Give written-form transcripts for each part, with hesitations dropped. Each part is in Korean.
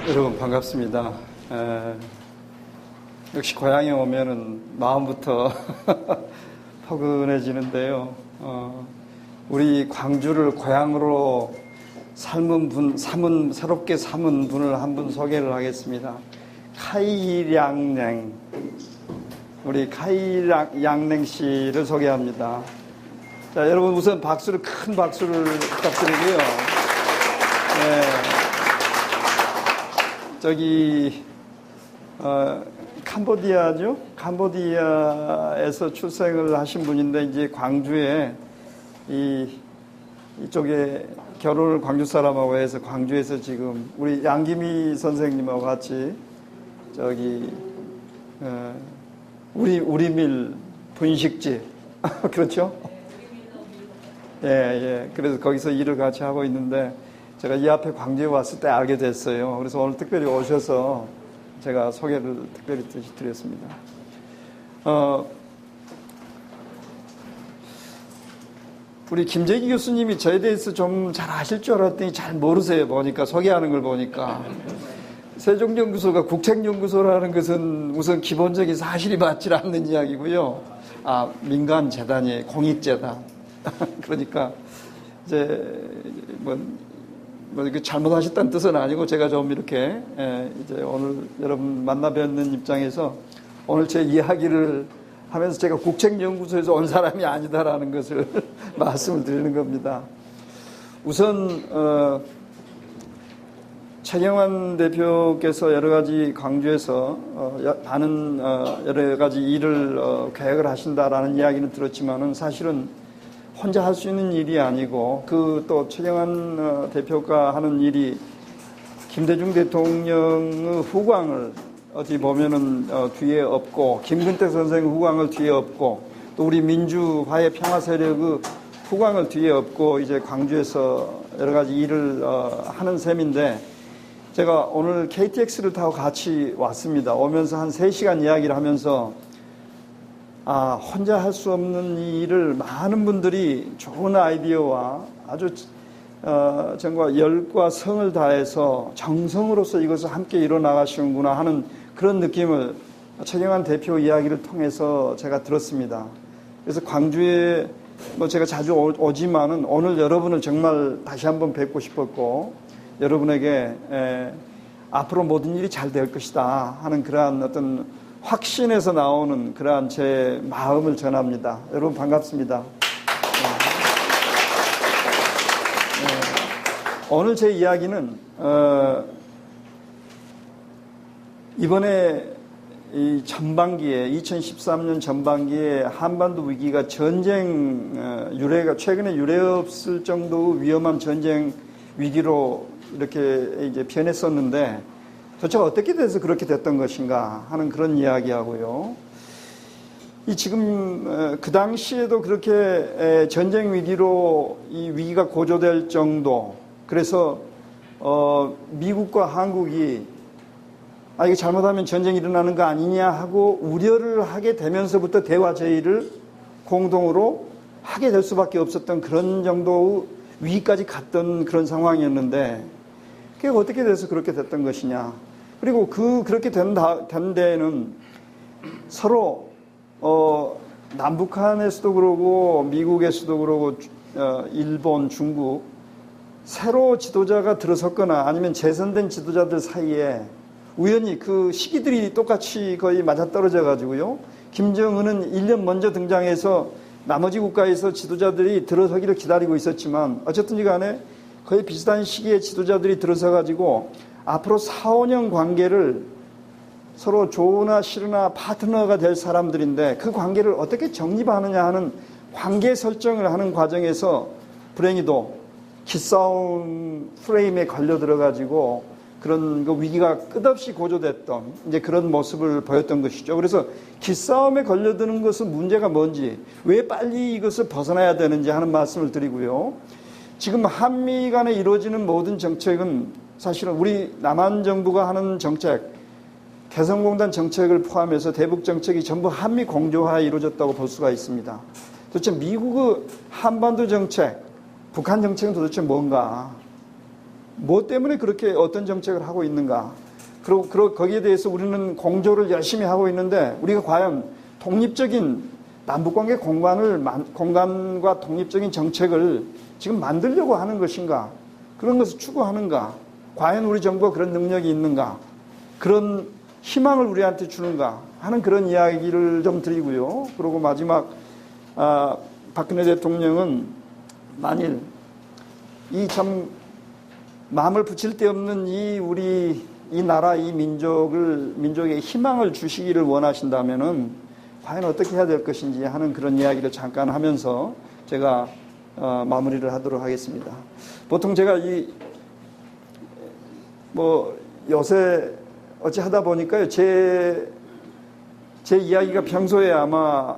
여러분 반갑습니다. 역시 고향에 오면은 마음부터 포근해지는데요. 우리 광주를 고향으로 새롭게 삼은 분을 한 분 소개를 하겠습니다. 카이량냉, 우리 카이량냉 씨를 소개합니다. 자, 여러분 우선 큰 박수를 부탁드리고요. 캄보디아죠? 캄보디아에서 출생을 하신 분인데, 이제 광주에, 이쪽에 결혼을 광주 사람하고 해서 광주에서 지금 우리 양기미 선생님하고 같이 우리밀 분식집. 그렇죠? 예. 그래서 거기서 일을 같이 하고 있는데, 제가 이 앞에 광주에 왔을 때 알게 됐어요. 그래서 오늘 특별히 오셔서 제가 소개를 특별히 드렸습니다. 우리 김재기 교수님이 저에 대해서 좀 잘 아실 줄 알았더니 잘 모르세요. 보니까, 소개하는 걸 보니까. 세종연구소가 국책연구소라는 것은 우선 기본적인 사실이 맞지 않는 이야기고요. 민간 재단이에요. 공익재단. 그러니까 이제 잘못하셨다는 뜻은 아니고, 제가 좀 이렇게 이제 오늘 여러분 만나 뵙는 입장에서 오늘 제 이야기를 하면서 제가 국책연구소에서 온 사람이 아니다라는 것을 말씀을 드리는 겁니다. 우선 최경환 대표께서 여러 가지 광주에서 많은 여러 가지 일을 계획을 하신다라는 이야기는 들었지만은, 사실은 혼자 할 수 있는 일이 아니고, 또 최경환 대표가 하는 일이 김대중 대통령의 후광을 어디 보면은 뒤에 없고, 김근태 선생의 후광을 뒤에 없고, 또 우리 민주화해 평화 세력의 후광을 뒤에 없고, 이제 광주에서 여러 가지 일을 하는 셈인데, 제가 오늘 KTX를 타고 같이 왔습니다. 오면서 한 3시간 이야기를 하면서, 혼자 할 수 없는 이 일을 많은 분들이 좋은 아이디어와 아주 정말 열과 성을 다해서 정성으로서 이것을 함께 이뤄나가시는구나 하는 그런 느낌을 최경환 대표 이야기를 통해서 제가 들었습니다. 그래서 광주에 제가 자주 오지만은 오늘 여러분을 정말 다시 한번 뵙고 싶었고, 여러분에게 앞으로 모든 일이 잘 될 것이다 하는 그러한 어떤 확신에서 나오는 그러한 제 마음을 전합니다. 여러분 반갑습니다. 오늘 제 이야기는 이번에 이 전반기에 2013년 전반기에 한반도 위기가 전쟁 유례가 최근에 유례 없을 정도의 위험한 전쟁 위기로 이렇게 이제 변했었는데, 도대체 어떻게 돼서 그렇게 됐던 것인가 하는 그런 이야기하고요. 지금 그 당시에도 그렇게 전쟁 위기로 이 위기가 고조될 정도, 그래서 미국과 한국이 이거 잘못하면 전쟁이 일어나는 거 아니냐 하고 우려를 하게 되면서부터 대화 제의를 공동으로 하게 될 수밖에 없었던 그런 정도의 위기까지 갔던 그런 상황이었는데, 그게 어떻게 돼서 그렇게 됐던 것이냐. 그리고 그렇게 된 데에는 서로 남북한에서도 그러고 미국에서도 그러고 일본, 중국 새로 지도자가 들어섰거나 아니면 재선된 지도자들 사이에 우연히 그 시기들이 똑같이 거의 맞아떨어져 가지고요. 김정은은 1년 먼저 등장해서 나머지 국가에서 지도자들이 들어서기를 기다리고 있었지만, 어쨌든지 간에 거의 비슷한 시기에 지도자들이 들어서 가지고 앞으로 4, 5년 관계를 서로 좋으나 싫으나 파트너가 될 사람들인데, 그 관계를 어떻게 정립하느냐 하는 관계 설정을 하는 과정에서 불행히도 기싸움 프레임에 걸려 들어가지고 그런 그 위기가 끝없이 고조됐던 이제 그런 모습을 보였던 것이죠. 그래서 기싸움에 걸려드는 것은 문제가 뭔지, 왜 빨리 이것을 벗어나야 되는지 하는 말씀을 드리고요. 지금 한미 간에 이루어지는 모든 정책은 사실은 우리 남한 정부가 하는 정책, 개성공단 정책을 포함해서 대북 정책이 전부 한미 공조화에 이루어졌다고 볼 수가 있습니다. 도대체 미국의 한반도 정책, 북한 정책은 도대체 뭔가? 뭐 때문에 그렇게 어떤 정책을 하고 있는가? 그리고 거기에 대해서 우리는 공조를 열심히 하고 있는데 우리가 과연 독립적인 남북관계 공간과 독립적인 정책을 지금 만들려고 하는 것인가? 그런 것을 추구하는가? 과연 우리 정부가 그런 능력이 있는가? 그런 희망을 우리한테 주는가? 하는 그런 이야기를 좀 드리고요. 그리고 마지막 박근혜 대통령은 만일 이 참 마음을 붙일 데 없는 이 나라, 이 민족의 희망을 주시기를 원하신다면은 과연 어떻게 해야 될 것인지 하는 그런 이야기를 잠깐 하면서 제가 마무리를 하도록 하겠습니다. 보통 제가 요새 어찌 하다 보니까요, 제 이야기가 평소에 아마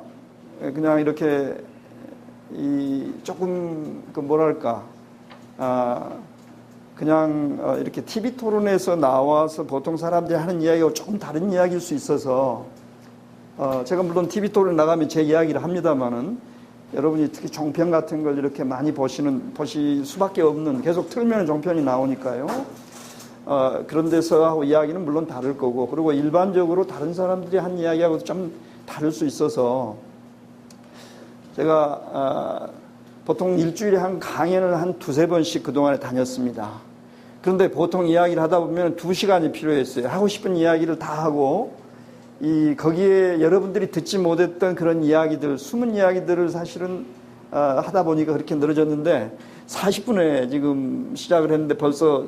그냥 이렇게 조금 그냥 이렇게 TV 토론에서 나와서 보통 사람들이 하는 이야기하고 조금 다른 이야기일 수 있어서 제가 물론 TV 토론에 나가면 제 이야기를 합니다만은 여러분이 특히 종편 같은 걸 이렇게 많이 보실 수밖에 없는, 계속 틀면 종편이 나오니까요. 그런 데서 하고 이야기는 물론 다를 거고, 그리고 일반적으로 다른 사람들이 한 이야기하고 좀 다를 수 있어서 제가 보통 일주일에 한 강연을 한 두세 번씩 그동안에 다녔습니다. 그런데 보통 이야기를 하다 보면 2시간이 필요했어요. 하고 싶은 이야기를 다 하고 거기에 여러분들이 듣지 못했던 그런 이야기들, 숨은 이야기들을 사실은 하다 보니까 그렇게 늘어졌는데 40분에 지금 시작을 했는데 벌써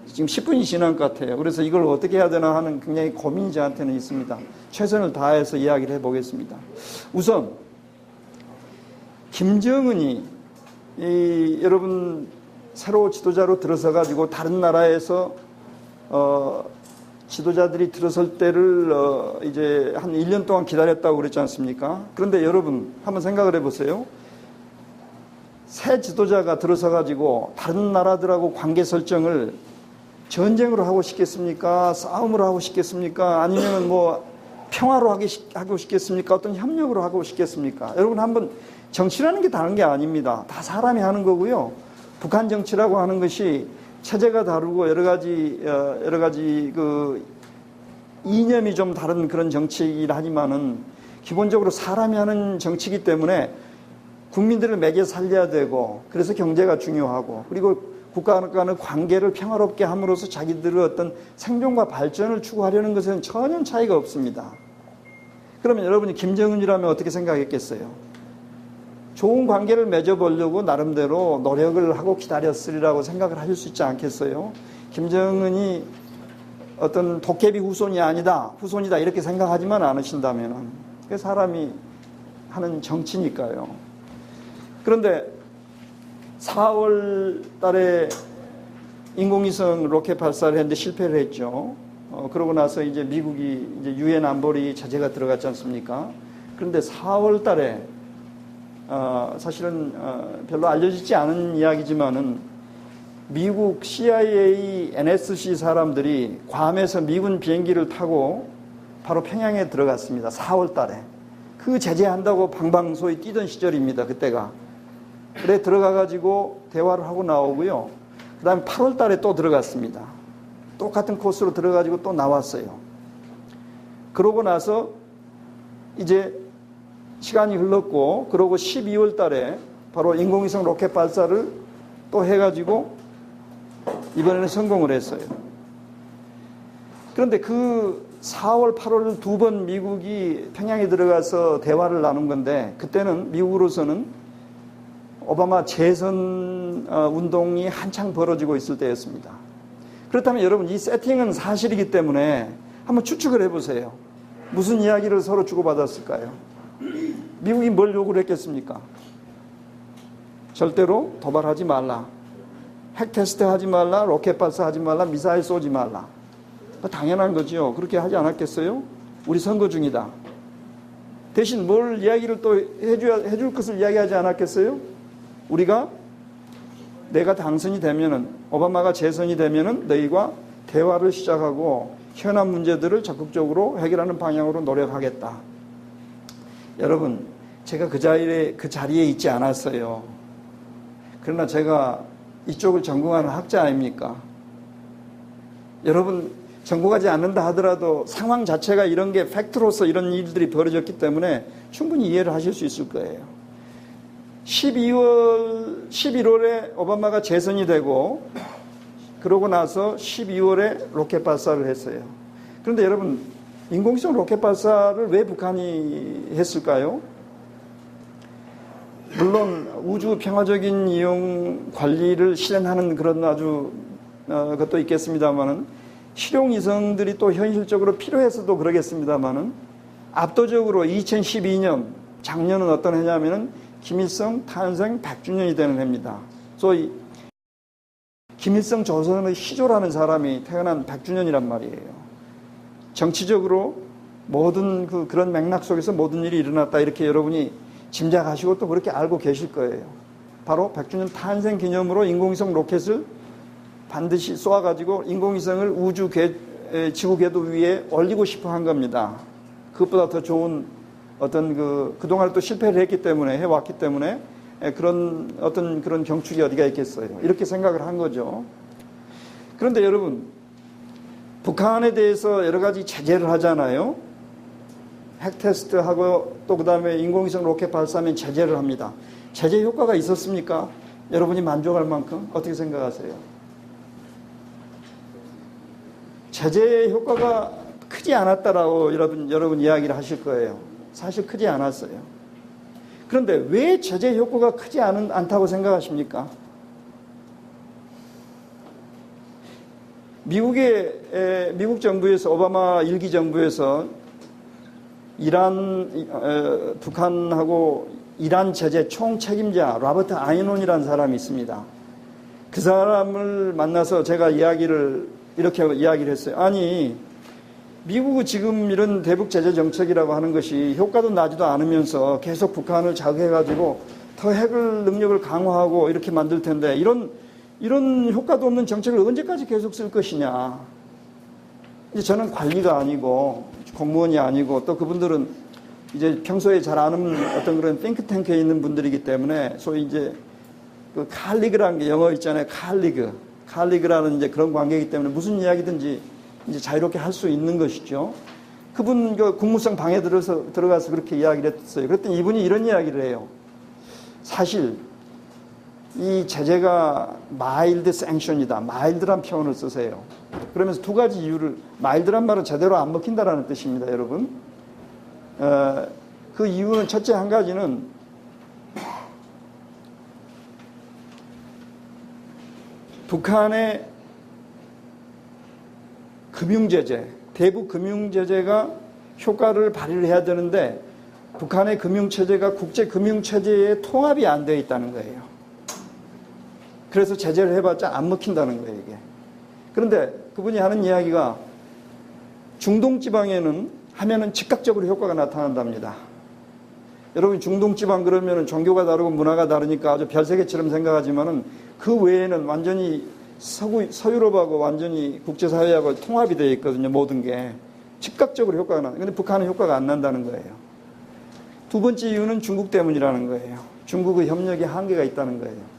지금 10분이 지난 것 같아요. 그래서 이걸 어떻게 해야 되나 하는 굉장히 고민이 저한테는 있습니다. 최선을 다해서 이야기를 해보겠습니다. 우선 김정은이 여러분 새로 지도자로 들어서 가지고 다른 나라에서 지도자들이 들어설 때를 이제 한 1년 동안 기다렸다고 그랬지 않습니까? 그런데 여러분 한번 생각을 해보세요. 새 지도자가 들어서 가지고 다른 나라들하고 관계 설정을 전쟁으로 하고 싶겠습니까? 싸움으로 하고 싶겠습니까? 아니면 평화로 하고 싶겠습니까? 어떤 협력으로 하고 싶겠습니까? 여러분 한번 정치라는 게 다른 게 아닙니다. 다 사람이 하는 거고요. 북한 정치라고 하는 것이 체제가 다르고 여러 가지 이념이 좀 다른 그런 정치이긴 하지만은 기본적으로 사람이 하는 정치이기 때문에 국민들을 매개 살려야 되고, 그래서 경제가 중요하고, 그리고 국가 간의 관계를 평화롭게 함으로써 자기들의 어떤 생존과 발전을 추구하려는 것은 전혀 차이가 없습니다. 그러면 여러분이 김정은이라면 어떻게 생각했겠어요? 좋은 관계를 맺어보려고 나름대로 노력을 하고 기다렸으리라고 생각을 하실 수 있지 않겠어요? 김정은이 어떤 도깨비 후손이다 이렇게 생각하지만 않으신다면, 그게 사람이 하는 정치니까요. 그런데 4월 달에 인공위성 로켓 발사를 했는데 실패를 했죠. 그러고 나서 이제 미국이 이제 유엔 안보리 제재가 들어갔지 않습니까? 그런데 4월 달에 사실은 별로 알려지지 않은 이야기지만은 미국 CIA, NSC 사람들이 괌에서 미군 비행기를 타고 바로 평양에 들어갔습니다. 4월 달에. 그 제재한다고 방방소위 뛰던 시절입니다. 그때가. 그래 들어가가지고 대화를 하고 나오고요. 그 다음에 8월 달에 또 들어갔습니다. 똑같은 코스로 들어가지고 또 나왔어요. 그러고 나서 이제 시간이 흘렀고, 그러고 12월 달에 바로 인공위성 로켓 발사를 또 해가지고 이번에는 성공을 했어요. 그런데 그 4월, 8월 두 번 미국이 평양에 들어가서 대화를 나눈 건데, 그때는 미국으로서는 오바마 재선 운동이 한창 벌어지고 있을 때였습니다. 그렇다면 여러분, 이 세팅은 사실이기 때문에 한번 추측을 해보세요. 무슨 이야기를 서로 주고받았을까요? 미국이 뭘 요구를 했겠습니까? 절대로 도발하지 말라. 핵 테스트 하지 말라. 로켓 발사하지 말라. 미사일 쏘지 말라. 당연한 거죠. 그렇게 하지 않았겠어요? 우리 선거 중이다. 대신 뭘 이야기를 또 해줄 것을 이야기하지 않았겠어요? 내가 당선이 되면은, 오바마가 재선이 되면은 너희와 대화를 시작하고 현안 문제들을 적극적으로 해결하는 방향으로 노력하겠다. 여러분, 제가 그 자리에 있지 않았어요. 그러나 제가 이쪽을 전공하는 학자 아닙니까? 여러분 전공하지 않는다 하더라도 상황 자체가 이런 게 팩트로서 이런 일들이 벌어졌기 때문에 충분히 이해를 하실 수 있을 거예요. 11월에 오바마가 재선이 되고 그러고 나서 12월에 로켓 발사를 했어요. 그런데 여러분 인공위성 로켓 발사를 왜 북한이 했을까요? 물론 우주 평화적인 이용 관리를 실현하는 그런 아주 것도 있겠습니다만은 실용위성들이 또 현실적으로 필요해서도 그러겠습니다만은 압도적으로 2012년 작년은 어떤 해냐면은 김일성 탄생 100주년이 되는 해입니다. 소위 김일성 조선의 희조라는 사람이 태어난 100주년이란 말이에요. 정치적으로 모든 그런 맥락 속에서 모든 일이 일어났다 이렇게 여러분이 짐작하시고 또 그렇게 알고 계실 거예요. 바로 100주년 탄생 기념으로 인공위성 로켓을 반드시 쏘아가지고 인공위성을 우주 지구 궤도 위에 올리고 싶어 한 겁니다. 그것보다 더 좋은 어떤 그동안 또 실패를 해왔기 때문에 그런 어떤 그런 경축이 어디가 있겠어요. 이렇게 생각을 한 거죠. 그런데 여러분, 북한에 대해서 여러 가지 제재를 하잖아요. 핵 테스트하고 또 그 다음에 인공위성 로켓 발사하면 제재를 합니다. 제재 효과가 있었습니까? 여러분이 만족할 만큼 어떻게 생각하세요? 제재 효과가 크지 않았다라고 여러분 이야기를 하실 거예요. 사실 크지 않았어요. 그런데 왜 제재 효과가 크지 않다고 생각하십니까? 미국 정부에서 오바마 1기 정부에서 북한하고 이란 제재 총책임자 로버트 아이논이라는 사람이 있습니다. 그 사람을 만나서 제가 이렇게 이야기를 했어요. 아니, 미국은 지금 이런 대북 제재 정책이라고 하는 것이 효과도 나지도 않으면서 계속 북한을 자극해가지고 더 핵을 능력을 강화하고 이렇게 만들 텐데 이런 효과도 없는 정책을 언제까지 계속 쓸 것이냐. 이제 저는 관리가 아니고 공무원이 아니고 또 그분들은 이제 평소에 잘 아는 어떤 그런 띵크탱크에 있는 분들이기 때문에 소위 이제 그 칼리그라는 게 영어 있잖아요. 칼리그라는 이제 그런 관계이기 때문에 무슨 이야기든지 이제 자유롭게 할 수 있는 것이죠. 그분 국무성 방에 들어가서 그렇게 이야기를 했어요. 그랬더니 이분이 이런 이야기를 해요. 사실 이 제재가 마일드 생션이다. 마일드란 표현을 쓰세요. 그러면서 두 가지 이유를, 마일드란 말은 제대로 안 먹힌다라는 뜻입니다, 여러분. 그 이유는 첫째 한 가지는 북한의 금융제재, 대북 금융제재가 효과를 발휘를 해야 되는데 북한의 금융체제가 국제금융체제에 통합이 안 되어 있다는 거예요. 그래서 제재를 해봤자 안 먹힌다는 거예요, 이게. 그런데 그분이 하는 이야기가 중동지방에는 하면은 즉각적으로 효과가 나타난답니다. 여러분 중동지방 그러면은 종교가 다르고 문화가 다르니까 아주 별세계처럼 생각하지만은 그 외에는 완전히 서유럽하고 완전히 국제사회하고 통합이 되어 있거든요, 모든 게. 즉각적으로 효과가 나요. 근데 북한은 효과가 안 난다는 거예요. 두 번째 이유는 중국 때문이라는 거예요. 중국의 협력에 한계가 있다는 거예요.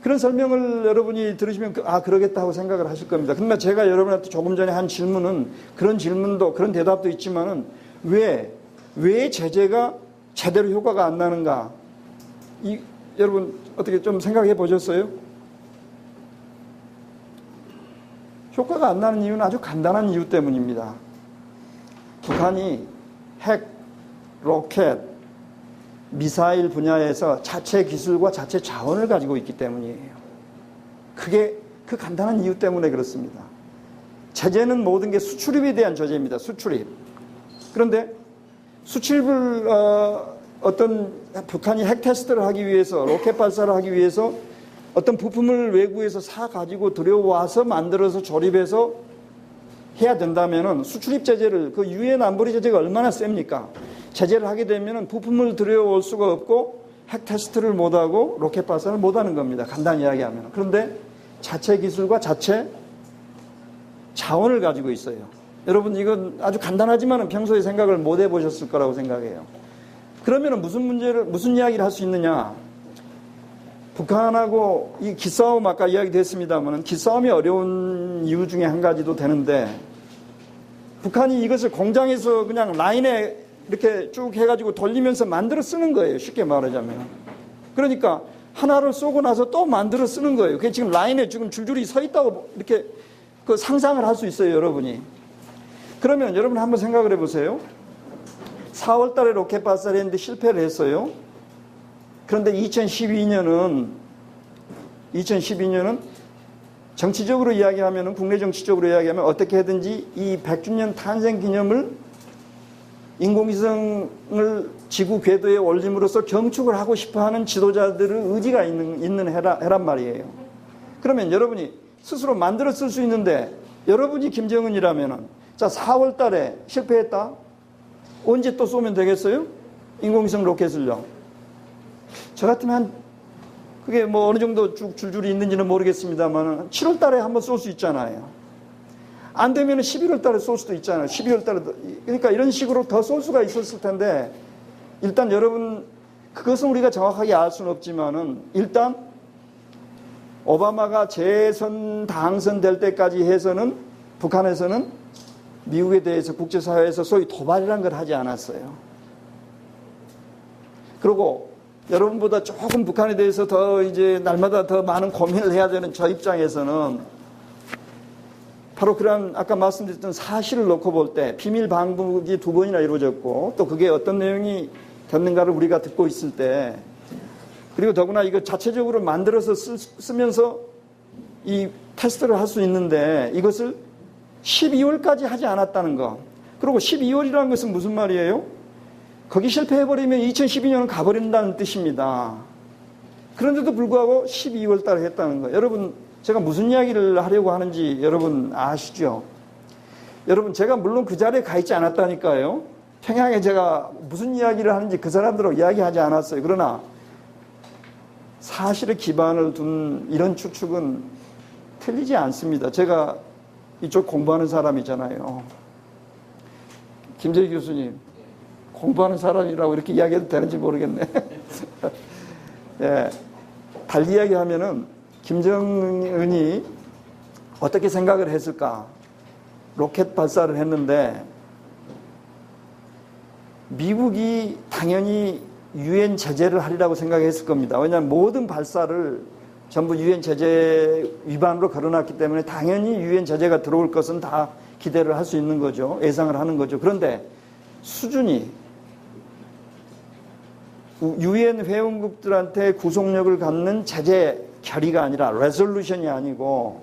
그런 설명을 여러분이 들으시면 그러겠다 하고 생각을 하실 겁니다. 근데 제가 여러분한테 조금 전에 한 질문은 그런 질문도 그런 대답도 있지만은 왜 제재가 제대로 효과가 안 나는가? 여러분 어떻게 좀 생각해 보셨어요? 효과가 안 나는 이유는 아주 간단한 이유 때문입니다. 북한이 핵, 로켓, 미사일 분야에서 자체 기술과 자체 자원을 가지고 있기 때문이에요. 그게 그 간단한 이유 때문에 그렇습니다. 제재는 모든 게 수출입에 대한 제재입니다. 수출입. 그런데 수출입을 어떤 북한이 핵 테스트를 하기 위해서 로켓 발사를 하기 위해서 어떤 부품을 외국에서 사 가지고 들여와서 만들어서 조립해서 해야 된다면은 수출입 제재를 그 유엔 안보리 제재가 얼마나 셉니까? 제재를 하게 되면은 부품을 들여올 수가 없고 핵 테스트를 못하고 로켓 발사를 못하는 겁니다. 간단히 이야기하면. 그런데 자체 기술과 자체 자원을 가지고 있어요. 여러분 이건 아주 간단하지만 평소에 생각을 못 해보셨을 거라고 생각해요. 그러면 무슨 이야기를 할 수 있느냐? 북한하고 이 기싸움 아까 이야기됐습니다만 기싸움이 어려운 이유 중에 한 가지도 되는데 북한이 이것을 공장에서 그냥 라인에 이렇게 쭉 해가지고 돌리면서 만들어 쓰는 거예요. 쉽게 말하자면. 그러니까 하나를 쏘고 나서 또 만들어 쓰는 거예요. 그게 지금 라인에 지금 줄줄이 서 있다고 이렇게 그 상상을 할 수 있어요, 여러분이. 그러면 여러분 한번 생각을 해보세요. 4월 달에 로켓 발사를 했는데 실패를 했어요. 그런데 2012년은 정치적으로 이야기하면, 국내 정치적으로 이야기하면 어떻게 하든지 이 100주년 탄생 기념을 인공위성을 지구 궤도에 올림으로써 경축을 하고 싶어 하는 지도자들의 의지가 있는 해란 말이에요. 그러면 여러분이 스스로 만들어 쓸 수 있는데 여러분이 김정은이라면은 자, 4월 달에 실패했다? 언제 또 쏘면 되겠어요? 인공위성 로켓을요. 저 같으면 그게 뭐 어느 정도 쭉 줄줄이 있는지는 모르겠습니다만 7월 달에 한번 쏠 수 있잖아요. 안 되면 11월 달에 쏠 수도 있잖아요. 12월 달에. 그러니까 이런 식으로 더 쏠 수가 있었을 텐데 일단 여러분 그것은 우리가 정확하게 알 수는 없지만은 일단 오바마가 재선 당선될 때까지 해서는 북한에서는 미국에 대해서 국제사회에서 소위 도발이라는 걸 하지 않았어요. 그리고 여러분보다 조금 북한에 대해서 더 이제 날마다 더 많은 고민을 해야 되는 저 입장에서는 바로 그런 아까 말씀드렸던 사실을 놓고 볼 때 비밀 방북이 2번이나 이루어졌고 또 그게 어떤 내용이 됐는가를 우리가 듣고 있을 때 그리고 더구나 이거 자체적으로 만들어서 쓰면서 이 테스트를 할 수 있는데 이것을 12월까지 하지 않았다는 거. 그리고 12월이라는 것은 무슨 말이에요? 거기 실패해버리면 2012년은 가버린다는 뜻입니다. 그런데도 불구하고 12월 달에 했다는 거. 여러분 제가 무슨 이야기를 하려고 하는지 여러분 아시죠? 여러분 제가 물론 그 자리에 가 있지 않았다니까요. 평양에 제가 무슨 이야기를 하는지 그 사람들하고 이야기하지 않았어요. 그러나 사실에 기반을 둔 이런 추측은 틀리지 않습니다. 제가 이쪽 공부하는 사람이잖아요. 김재희 교수님, 공부하는 사람이라고 이렇게 이야기해도 되는지 모르겠네. 예, 달리 이야기하면은 김정은이 어떻게 생각을 했을까? 로켓 발사를 했는데 미국이 당연히 유엔 제재를 하리라고 생각했을 겁니다. 왜냐하면 모든 발사를 전부 유엔 제재 위반으로 걸어놨기 때문에 당연히 유엔 제재가 들어올 것은 다 기대를 할 수 있는 거죠. 예상을 하는 거죠. 그런데 수준이 유엔 회원국들한테 구속력을 갖는 제재 결의가 아니라 레졸루션이 아니고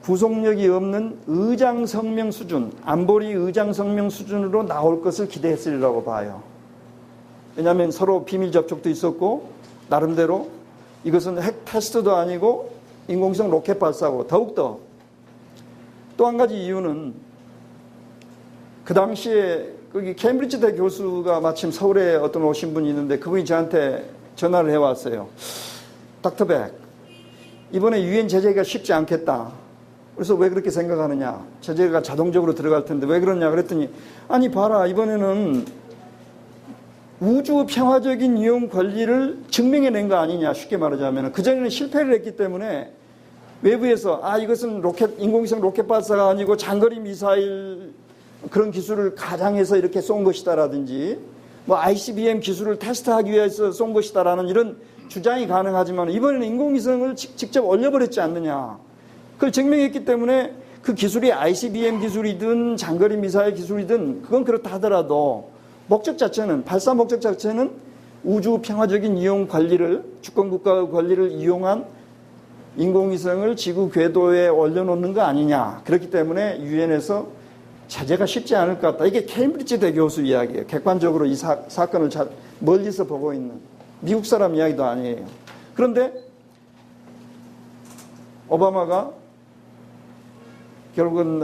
구속력이 없는 의장성명 수준, 안보리 의장성명 수준으로 나올 것을 기대했으리라고 봐요. 왜냐하면 서로 비밀 접촉도 있었고 나름대로 이것은 핵 테스트도 아니고 인공위성 로켓 발사고 더욱더 또 한 가지 이유는 그 당시에 거기 케임브리지대 교수가 마침 서울에 어떤 오신 분이 있는데 그분이 저한테 전화를 해왔어요. 닥터 백, 이번에 유엔 제재가 쉽지 않겠다. 그래서 왜 그렇게 생각하느냐. 제재가 자동적으로 들어갈 텐데 왜 그러냐 그랬더니 아니 봐라 이번에는 우주 평화적인 이용 권리를 증명해낸 거 아니냐 쉽게 말하자면 그전에는 실패를 했기 때문에 외부에서 이것은 인공위성 로켓 발사가 아니고 장거리 미사일 그런 기술을 가장해서 이렇게 쏜 것이다라든지 뭐 ICBM 기술을 테스트하기 위해서 쏜 것이다라는 이런 주장이 가능하지만 이번에는 인공위성을 직접 올려버렸지 않느냐. 그걸 증명했기 때문에 그 기술이 ICBM 기술이든 장거리 미사일 기술이든 그건 그렇다 하더라도 목적 자체는 발사 목적 자체는 우주 평화적인 이용 관리를 주권국가의 권리를 이용한 인공위성을 지구 궤도에 올려놓는 거 아니냐. 그렇기 때문에 유엔에서 제재가 쉽지 않을 것 같다. 이게 케임브리지대 교수 이야기예요. 객관적으로 이 사건을 잘 멀리서 보고 있는 미국 사람 이야기도 아니에요. 그런데 오바마가 결국은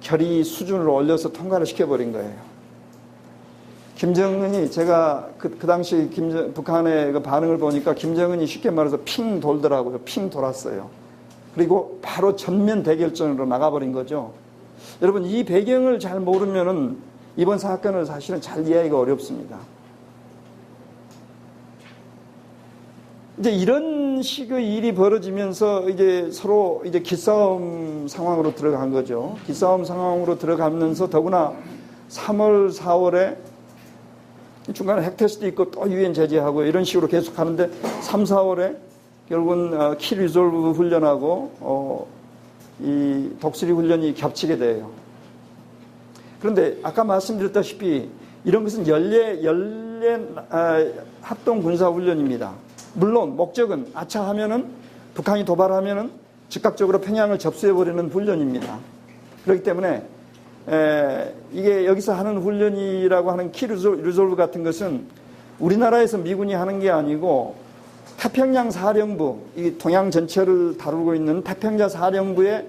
결의 수준을 올려서 통과를 시켜버린 거예요. 김정은이 제가 그 당시 북한의 그 반응을 보니까 김정은이 쉽게 말해서 핑 돌더라고요. 핑 돌았어요. 그리고 바로 전면 대결전으로 나가버린 거죠. 여러분 이 배경을 잘 모르면은 이번 사건을 사실은 잘 이해하기가 어렵습니다. 이제 이런 식의 일이 벌어지면서 이제 서로 이제 기싸움 상황으로 들어간 거죠. 기싸움 상황으로 들어가면서 더구나 3월, 4월에 중간에 핵테스트 있고 또 유엔 제재하고 이런 식으로 계속 하는데 3, 4월에 결국은 키 리졸브 훈련하고 이 독수리 훈련이 겹치게 돼요. 그런데 아까 말씀드렸다시피 이런 것은 연례 합동 군사 훈련입니다. 물론 목적은 아차하면은 북한이 도발하면은 즉각적으로 평양을 접수해버리는 훈련입니다. 그렇기 때문에 이게 여기서 하는 훈련이라고 하는 키 리졸브 같은 것은 우리나라에서 미군이 하는 게 아니고 태평양 사령부, 이 동양 전체를 다루고 있는 태평양 사령부의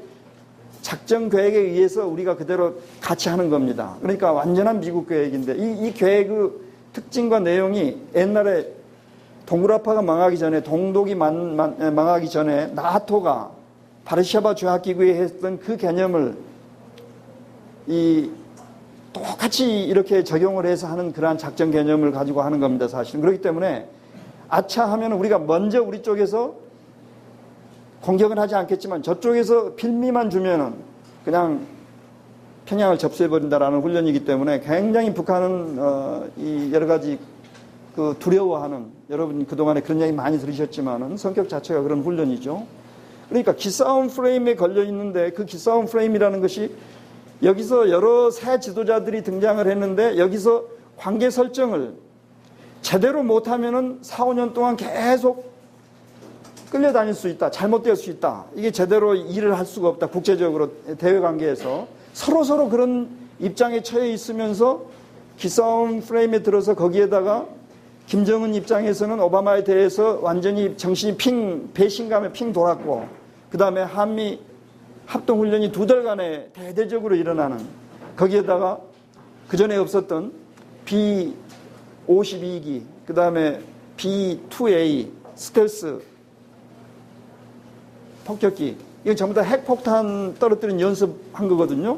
작전 계획에 의해서 우리가 그대로 같이 하는 겁니다. 그러니까 완전한 미국 계획인데 이 계획의 특징과 내용이 옛날에 동굴아파가 망하기 전에 동독이 망하기 전에 나토가 바르샤바 조약기구에 했던 그 개념을 똑같이 이렇게 적용을 해서 하는 그러한 작전 개념을 가지고 하는 겁니다. 사실은. 그렇기 때문에 아차하면 우리가 먼저 우리 쪽에서 공격은 하지 않겠지만 저쪽에서 필미만 주면은 그냥 평양을 접수해버린다라는 훈련이기 때문에 굉장히 북한은 이 여러 가지 그 두려워하는, 여러분 그동안에 그런 얘기 많이 들으셨지만은 성격 자체가 그런 훈련이죠. 그러니까 기싸움 프레임에 걸려 있는데 그 기싸움 프레임이라는 것이 여기서 여러 새 지도자들이 등장을 했는데 여기서 관계 설정을 제대로 못하면은 4, 5년 동안 계속 끌려다닐 수 있다. 잘못될 수 있다. 이게 제대로 일을 할 수가 없다. 국제적으로 대외관계에서 서로 그런 입장에 처해 있으면서 기싸움 프레임에 들어서 거기에다가 김정은 입장에서는 오바마에 대해서 완전히 정신이 배신감에 핑 돌았고 그 다음에 한미 합동훈련이 2달간에 대대적으로 일어나는 거기에다가 그전에 없었던 B-52기 그 다음에 B-2A 스텔스 폭격기 이건 전부 다 핵폭탄 떨어뜨린 연습한 거거든요.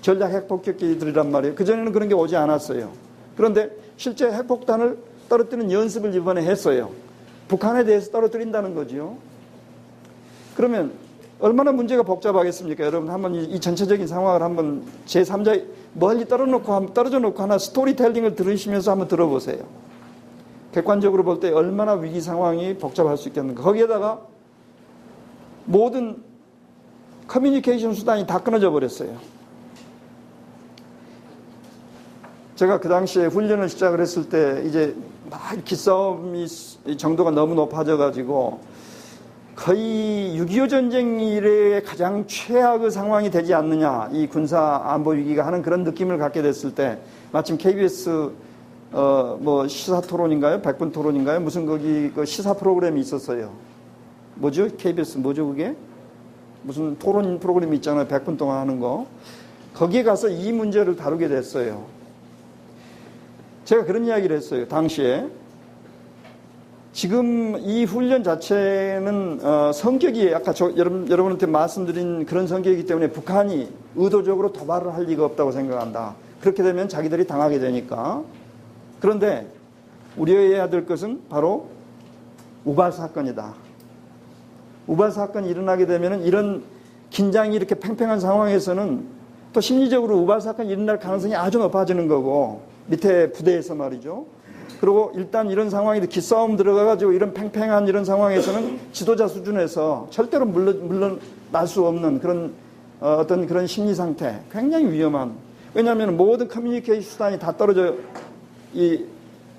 전략 핵폭격기들이란 말이에요. 그전에는 그런 게 오지 않았어요. 그런데 실제 핵폭탄을 떨어뜨리는 연습을 이번에 했어요. 북한에 대해서 떨어뜨린다는 거죠. 그러면 얼마나 문제가 복잡하겠습니까? 여러분 한번 이 전체적인 상황을 한번 제3자 멀리 떨어져 놓고 하나 스토리텔링을 들으시면서 한번 들어보세요. 객관적으로 볼 때 얼마나 위기 상황이 복잡할 수 있겠는가. 거기에다가 모든 커뮤니케이션 수단이 다 끊어져 버렸어요. 제가 그 당시에 훈련을 시작을 했을 때 이제 막 기싸움이 정도가 너무 높아져 가지고 거의 6.25 전쟁 이래의 가장 최악의 상황이 되지 않느냐 이 군사 안보 위기가 하는 그런 느낌을 갖게 됐을 때 마침 KBS 뭐 시사 토론인가요? 100분 토론인가요? 무슨 거기 그 시사 프로그램이 있었어요. 뭐죠? KBS 뭐죠 그게? 무슨 토론 프로그램이 있잖아요. 100분 동안 하는 거. 거기에 가서 이 문제를 다루게 됐어요. 제가 그런 이야기를 했어요. 당시에. 지금 이 훈련 자체는 성격이 아까 여러분한테 말씀드린 그런 성격이기 때문에 북한이 의도적으로 도발을 할 리가 없다고 생각한다. 그렇게 되면 자기들이 당하게 되니까. 그런데 우려해야 될 것은 바로 우발 사건이다. 우발 사건이 일어나게 되면 이런 긴장이 이렇게 팽팽한 상황에서는 또 심리적으로 우발 사건이 일어날 가능성이 아주 높아지는 거고 밑에 부대에서 말이죠. 그리고 일단 이런 상황이 기싸움 들어가가지고 이런 팽팽한 이런 상황에서는 지도자 수준에서 절대로 물러날 수 없는 그런 어떤 그런 심리 상태, 굉장히 위험한. 왜냐하면 모든 커뮤니케이션 수단이 다 떨어져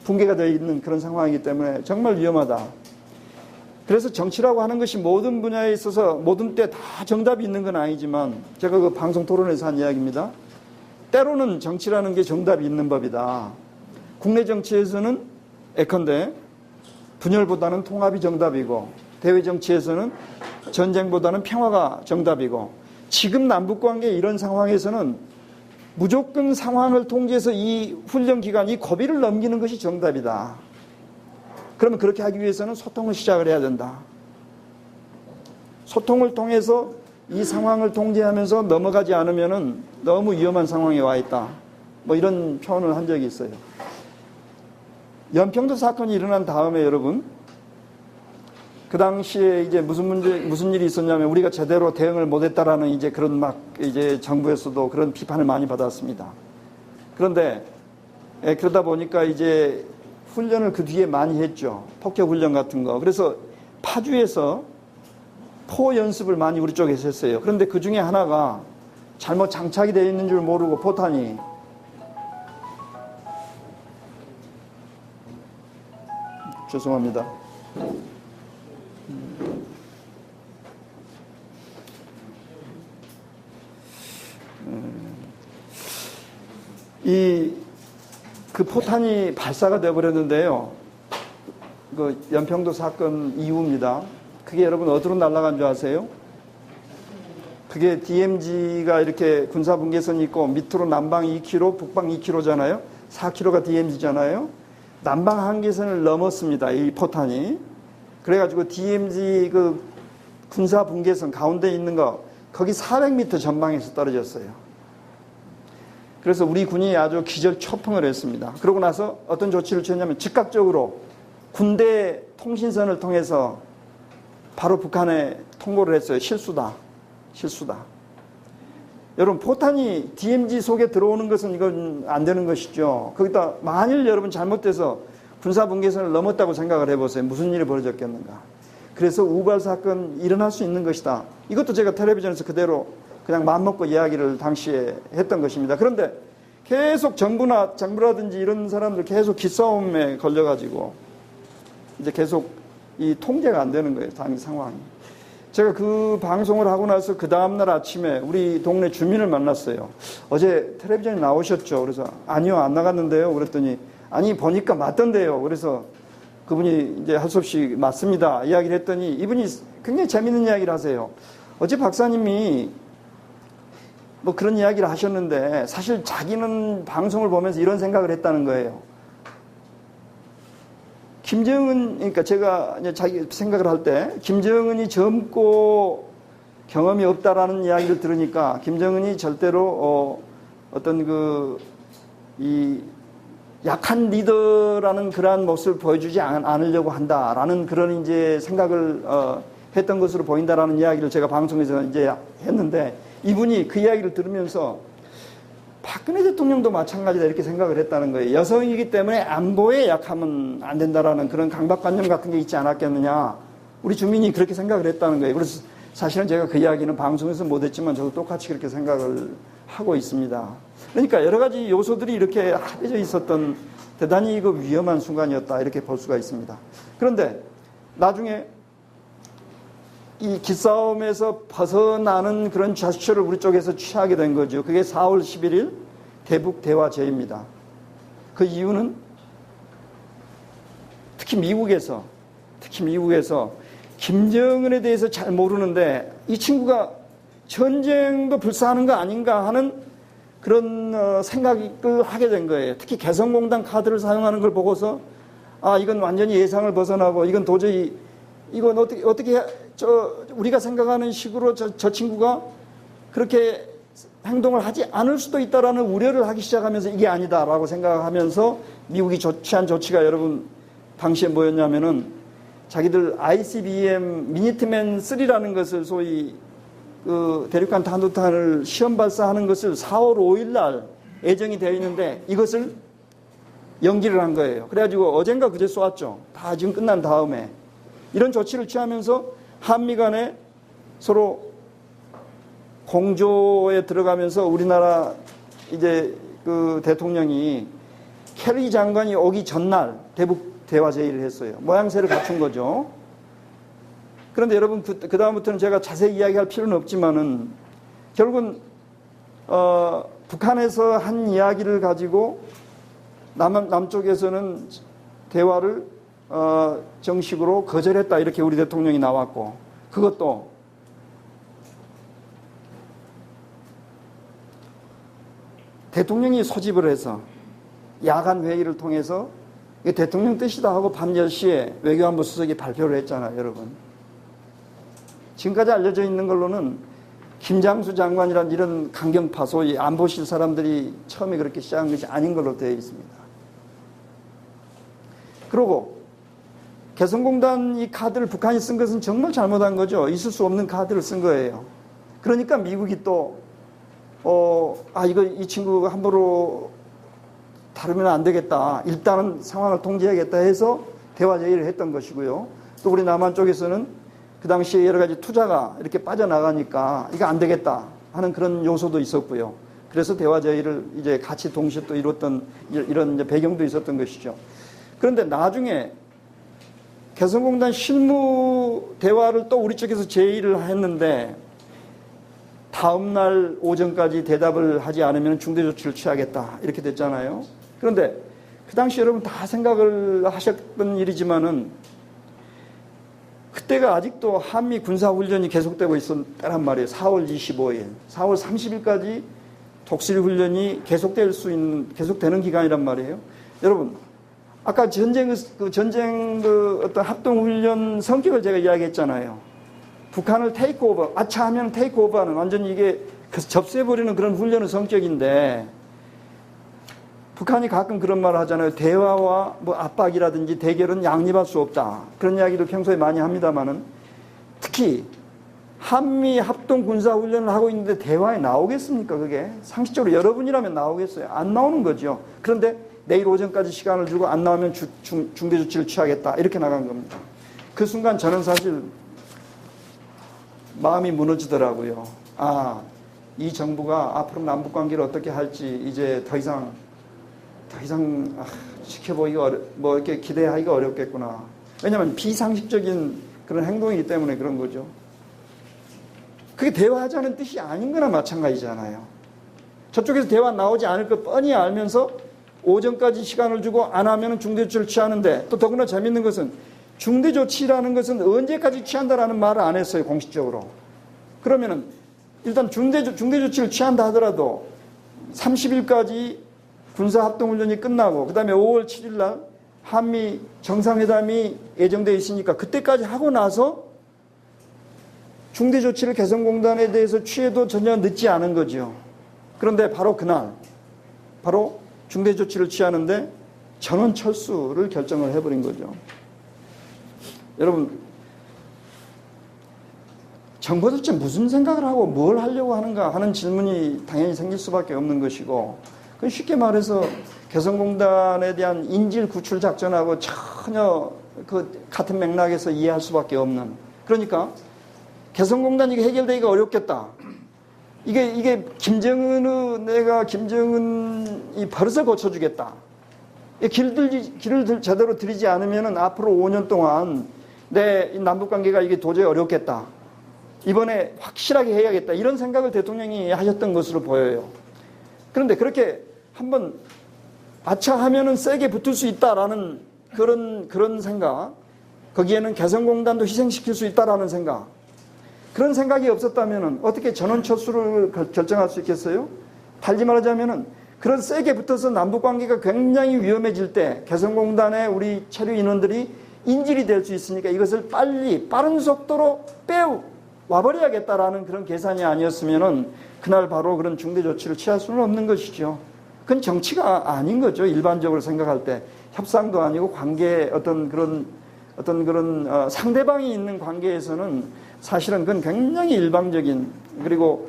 붕괴가 되어 있는 그런 상황이기 때문에 정말 위험하다. 그래서 정치라고 하는 것이 모든 분야에 있어서 모든 때 다 정답이 있는 건 아니지만 제가 그 방송 토론에서 한 이야기입니다. 때로는 정치라는 게 정답이 있는 법이다. 국내 정치에서는 예컨대 분열보다는 통합이 정답이고 대외 정치에서는 전쟁보다는 평화가 정답이고 지금 남북관계 이런 상황에서는 무조건 상황을 통제해서 이 훈련 기간, 이 고비를 넘기는 것이 정답이다. 그러면 그렇게 하기 위해서는 소통을 시작을 해야 된다. 소통을 통해서 이 상황을 통제하면서 넘어가지 않으면은 너무 위험한 상황에 와 있다. 뭐 이런 표현을 한 적이 있어요. 연평도 사건이 일어난 다음에 여러분, 그 당시에 이제 무슨 일이 있었냐면 우리가 제대로 대응을 못했다라는 이제 그런 막 이제 정부에서도 그런 비판을 많이 받았습니다. 그런데 그러다 보니까 이제 훈련을 그 뒤에 많이 했죠. 폭격 훈련 같은 거. 그래서 파주에서 포 연습을 많이 우리 쪽에서 했어요. 그런데 그 중에 하나가 잘못 장착이 되어 있는 줄 모르고 포탄이 죄송합니다. 그 포탄이 발사가 되어버렸는데요. 그 연평도 사건 이후입니다. 그게 여러분 어디로 날아간 줄 아세요? 그게 DMZ가 이렇게 군사분계선이 있고 밑으로 남방 2km, 북방 2km잖아요. 4km가 DMZ잖아요. 남방 한계선을 넘었습니다. 이 포탄이. 그래가지고 DMZ 그 군사분계선 가운데 있는 거 거기 400m 전방에서 떨어졌어요. 그래서 우리 군이 아주 기절초풍을 했습니다. 그러고 나서 어떤 조치를 취했냐면 즉각적으로 군대 통신선을 통해서 바로 북한에 통보를 했어요. 실수다. 여러분 포탄이 DMZ 속에 들어오는 것은 이건 안 되는 것이죠. 거기다 만일 여러분 잘못돼서 군사분계선을 넘었다고 생각을 해보세요. 무슨 일이 벌어졌겠는가. 그래서 우발 사건 일어날 수 있는 것이다. 이것도 제가 텔레비전에서 그대로 그냥 맘먹고 이야기를 당시에 했던 것입니다. 그런데 계속 정부라든지 이런 사람들 계속 기싸움에 걸려가지고 이제 계속 이 통제가 안 되는 거예요. 당시 상황이. 제가 그 방송을 하고 나서 그 다음날 아침에 우리 동네 주민을 만났어요. 어제 텔레비전에 나오셨죠? 그래서 아니요, 안 나갔는데요. 그랬더니 아니, 보니까 맞던데요. 그래서 그분이 이제 할 수 없이 맞습니다. 이야기를 했더니 이분이 굉장히 재밌는 이야기를 하세요. 어제 박사님이 뭐 그런 이야기를 하셨는데 사실 자기는 방송을 보면서 이런 생각을 했다는 거예요. 김정은, 그러니까 제가 이제 자기 생각을 할 때 김정은이 젊고 경험이 없다라는 이야기를 들으니까 김정은이 절대로 어떤 이 약한 리더라는 그러한 모습을 보여주지 않으려고 한다라는 그런 이제 생각을 했던 것으로 보인다라는 이야기를 제가 방송에서 이제 했는데 이분이 그 이야기를 들으면서 박근혜 대통령도 마찬가지다 이렇게 생각을 했다는 거예요. 여성이기 때문에 안보에 약하면 안 된다라는 그런 강박관념 같은 게 있지 않았겠느냐. 우리 주민이 그렇게 생각을 했다는 거예요. 그래서 사실은 제가 그 이야기는 방송에서 못했지만 저도 똑같이 그렇게 생각을 하고 있습니다. 그러니까 여러 가지 요소들이 이렇게 합해져 있었던 대단히 위험한 순간이었다 이렇게 볼 수가 있습니다. 그런데 나중에 이 기싸움에서 벗어나는 그런 제스처를 우리 쪽에서 취하게 된 거죠. 그게 4월 11일 대북 대화제입니다. 그 이유는 특히 미국에서 김정은에 대해서 잘 모르는데 이 친구가 전쟁도 불사하는 거 아닌가 하는 그런 생각을 하게 된 거예요. 특히 개성공단 카드를 사용하는 걸 보고서 아, 이건 완전히 예상을 벗어나고 이건 도저히 이건 어떻게 우리가 생각하는 식으로 저 친구가 그렇게 행동을 하지 않을 수도 있다라는 우려를 하기 시작하면서 이게 아니다라고 생각하면서 미국이 취한 조치가 여러분 당시에 뭐였냐면은 자기들 ICBM 미니트맨 3라는 것을 소위 그 대륙간 탄도탄을 시험 발사하는 것을 4월 5일 날 예정이 되어 있는데 이것을 연기를 한 거예요. 그래가지고 어젠가 그제 쏘았죠. 다 지금 끝난 다음에 이런 조치를 취하면서 한미 간에 서로 공조에 들어가면서 우리나라 이제 그 대통령이 캐리 장관이 오기 전날 대북 대화 제의를 했어요. 모양새를 갖춘 거죠. 그런데 여러분 그 다음부터는 제가 자세히 이야기할 필요는 없지만은 결국은 북한에서 한 이야기를 가지고 남쪽에서는 대화를 정식으로 거절했다 이렇게 우리 대통령이 나왔고 그것도 대통령이 소집을 해서 야간 회의를 통해서 이게 대통령 뜻이다 하고 밤 10시에 외교안보 수석이 발표를 했잖아요, 여러분. 지금까지 알려져 있는 걸로는 김장수 장관이란 이런 강경파 소위 안보실 사람들이 처음에 그렇게 시작한 것이 아닌 걸로 되어 있습니다. 그리고 개성공단 이 카드를 북한이 쓴 것은 정말 잘못한 거죠. 있을 수 없는 카드를 쓴 거예요. 그러니까 미국이 또 이 친구 함부로 다루면 안 되겠다. 일단은 상황을 통제해야겠다 해서 대화 제의를 했던 것이고요. 또 우리 남한 쪽에서는 그 당시에 여러 가지 투자가 이렇게 빠져나가니까 이거 안 되겠다 하는 그런 요소도 있었고요. 그래서 대화 제의를 이제 같이 동시에 또 이뤘던 이런 이제 배경도 있었던 것이죠. 그런데 나중에 개성공단 실무 대화를 또 우리 쪽에서 제의를 했는데 다음날 오전까지 대답을 하지 않으면 중대 조치를 취하겠다 이렇게 됐잖아요. 그런데 그 당시 여러분 다 생각을 하셨던 일이지만은 그때가 아직도 한미 군사훈련이 계속되고 있었단 말이에요. 4월 25일, 4월 30일까지 독수리 훈련이 계속되는 기간이란 말이에요. 여러분, 아까 전쟁 어떤 합동훈련 성격을 제가 이야기했잖아요. 북한을 테이크오버, 아차하면 테이크오버하는 완전히 이게 접수해버리는 그런 훈련의 성격인데 북한이 가끔 그런 말을 하잖아요. 대화와 뭐 압박이라든지 대결은 양립할 수 없다. 그런 이야기를 평소에 많이 합니다만은 특히 한미 합동 군사 훈련을 하고 있는데 대화에 나오겠습니까? 그게 상식적으로 여러분이라면 나오겠어요? 안 나오는 거죠. 그런데 내일 오전까지 시간을 주고 안 나오면 중대 조치를 취하겠다. 이렇게 나간 겁니다. 그 순간 저는 사실 마음이 무너지더라고요. 이 정부가 앞으로 남북 관계를 어떻게 할지 이제 더 이상 지켜보기가 이렇게 기대하기가 어렵겠구나. 왜냐하면 비상식적인 그런 행동이기 때문에 그런 거죠. 그게 대화하자는 뜻이 아닌 거나 마찬가지잖아요. 저쪽에서 대화 나오지 않을 거 뻔히 알면서 오전까지 시간을 주고 안 하면 중대조치를 취하는데 또 더구나 재밌는 것은 중대조치라는 것은 언제까지 취한다라는 말을 안 했어요. 공식적으로. 그러면은 일단 중대조치를 취한다 하더라도 30일까지 군사합동훈련이 끝나고 그 다음에 5월 7일 날 한미 정상회담이 예정되어 있으니까 그때까지 하고 나서 중대조치를 개성공단에 대해서 취해도 전혀 늦지 않은 거죠. 그런데 바로 그날 바로 중대조치를 취하는데 전원 철수를 결정을 해버린 거죠. 여러분, 정부 도대체 무슨 생각을 하고 뭘 하려고 하는가 하는 질문이 당연히 생길 수밖에 없는 것이고, 쉽게 말해서 개성공단에 대한 인질 구출 작전하고 전혀 같은 맥락에서 이해할 수밖에 없는. 그러니까 개성공단 이게 해결되기가 어렵겠다. 이게 김정은이 버릇을 고쳐주겠다. 길을 제대로 들이지 않으면 앞으로 5년 동안 내 남북관계가 이게 도저히 어렵겠다. 이번에 확실하게 해야겠다. 이런 생각을 대통령이 하셨던 것으로 보여요. 그런데 그렇게 한번 아차하면은 세게 붙을 수 있다라는 그런 생각, 거기에는 개성공단도 희생시킬 수 있다라는 생각, 그런 생각이 없었다면은 어떻게 전원 철수를 결정할 수 있겠어요? 달리 말하자면은 그런 세게 붙어서 남북관계가 굉장히 위험해질 때 개성공단의 우리 체류 인원들이 인질이 될 수 있으니까 이것을 빠른 속도로 와버려야겠다라는 그런 계산이 아니었으면은 그날 바로 그런 중대 조치를 취할 수는 없는 것이죠. 그건 정치가 아닌 거죠. 일반적으로 생각할 때 협상도 아니고 관계 어떤 그런 상대방이 있는 관계에서는 사실은 그건 굉장히 일방적인, 그리고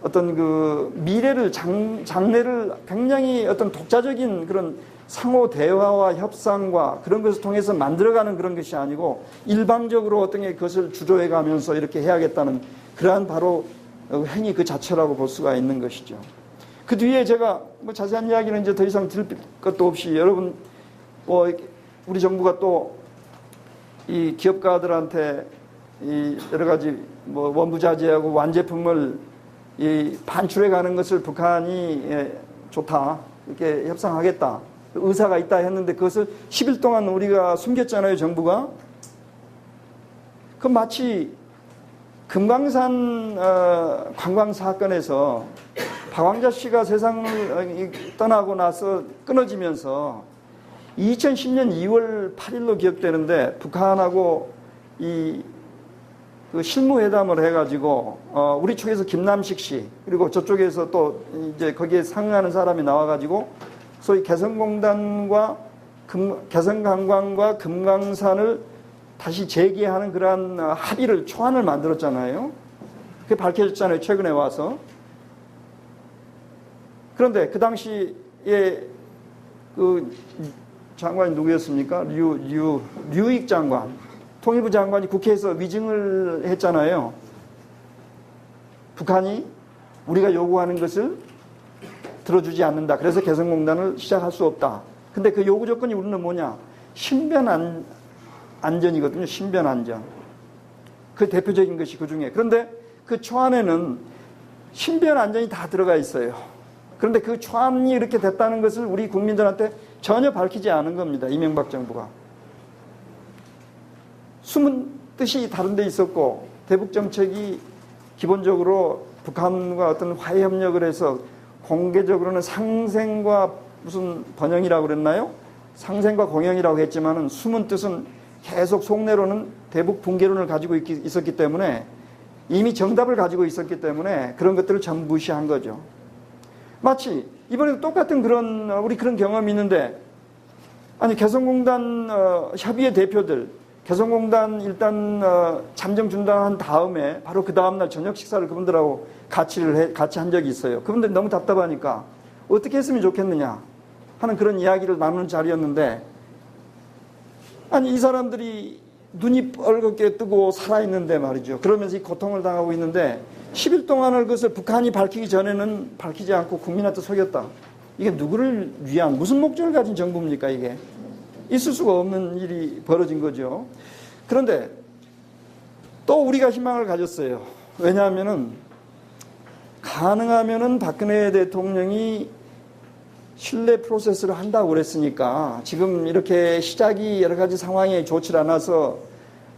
어떤 미래를 장래를 굉장히 어떤 독자적인 그런 상호 대화와 협상과 그런 것을 통해서 만들어가는 그런 것이 아니고 일방적으로 어떤 게 그것을 주도해 가면서 이렇게 해야겠다는 그러한 바로 행위 그 자체라고 볼 수가 있는 것이죠. 그 뒤에 제가 자세한 이야기는 이제 더 이상 드릴 것도 없이 여러분 우리 정부가 또 이 기업가들한테 이 여러 가지 원부자재하고 완제품을 반출해 가는 것을 북한이 좋다, 이렇게 협상하겠다, 의사가 있다 했는데 그것을 10일 동안 우리가 숨겼잖아요, 정부가. 그 마치 금강산 관광 사건에서 박왕자 씨가 세상을 떠나고 나서 끊어지면서 2010년 2월 8일로 기억되는데 북한하고 그 실무회담을 해가지고 우리 쪽에서 김남식 씨 그리고 저쪽에서 또 이제 거기에 상응하는 사람이 나와가지고 소위 개성공단과 개성관광과 금강산을 다시 재개하는 그러한 합의를, 초안을 만들었잖아요. 그게 밝혀졌잖아요, 최근에 와서. 그런데 그 당시에 그 장관이 누구였습니까? 류익 장관, 통일부 장관이 국회에서 위증을 했잖아요. 북한이 우리가 요구하는 것을 들어주지 않는다. 그래서 개성공단을 시작할 수 없다. 근데 그 요구 조건이 우리는 뭐냐? 신변 안전이거든요. 신변 안전. 그 대표적인 것이 그 중에. 그런데 그 초안에는 신변 안전이 다 들어가 있어요. 그런데 그 초안이 이렇게 됐다는 것을 우리 국민들한테 전혀 밝히지 않은 겁니다. 이명박 정부가. 숨은 뜻이 다른 데 있었고, 대북 정책이 기본적으로 북한과 어떤 화해 협력을 해서 공개적으로는 상생과 무슨 번영이라고 그랬나요? 상생과 공영이라고 했지만은 숨은 뜻은 계속 속내로는 대북 붕괴론을 가지고 있었기 때문에, 이미 정답을 가지고 있었기 때문에 그런 것들을 전부 무시한 거죠. 마치 이번에도 똑같은 우리 그런 경험이 있는데, 아니 개성공단 협의회 대표들, 개성공단 일단 잠정 중단한 다음에 바로 그 다음날 저녁 식사를 그분들하고 같이 한 적이 있어요. 그분들이 너무 답답하니까 어떻게 했으면 좋겠느냐 하는 그런 이야기를 나누는 자리였는데, 아니 이 사람들이 눈이 뻘겋게 뜨고 살아있는데 말이죠. 그러면서 이 고통을 당하고 있는데 10일 동안을 그것을 북한이 밝히기 전에는 밝히지 않고 국민한테 속였다. 이게 누구를 위한, 무슨 목적을 가진 정부입니까? 이게 있을 수가 없는 일이 벌어진 거죠. 그런데 또 우리가 희망을 가졌어요. 왜냐하면은 가능하면은 박근혜 대통령이 신뢰 프로세스를 한다고 그랬으니까, 지금 이렇게 시작이 여러 가지 상황이 좋지 않아서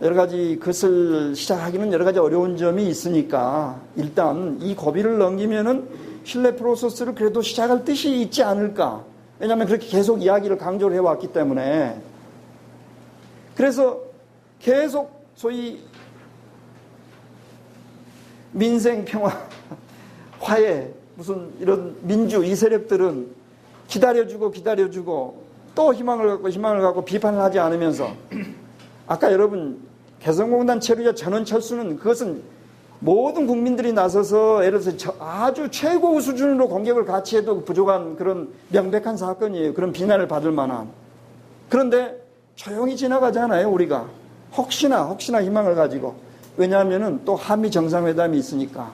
여러 가지 그것을 시작하기는 여러 가지 어려운 점이 있으니까 일단 이 고비를 넘기면은 신뢰 프로세스를 그래도 시작할 뜻이 있지 않을까. 왜냐하면 그렇게 계속 이야기를 강조를 해왔기 때문에. 그래서 계속 소위 민생 평화, 화해, 무슨 이런 민주 이 세력들은 기다려주고 또 희망을 갖고 비판을 하지 않으면서, 아까 여러분 개성공단 체류자 전원 철수는 그것은 모든 국민들이 나서서 예를 들어서 아주 최고 수준으로 공격을 같이 해도 부족한 그런 명백한 사건이에요. 그런 비난을 받을 만한. 그런데 조용히 지나가잖아요, 우리가. 혹시나 희망을 가지고. 왜냐하면은 또 한미 정상회담이 있으니까.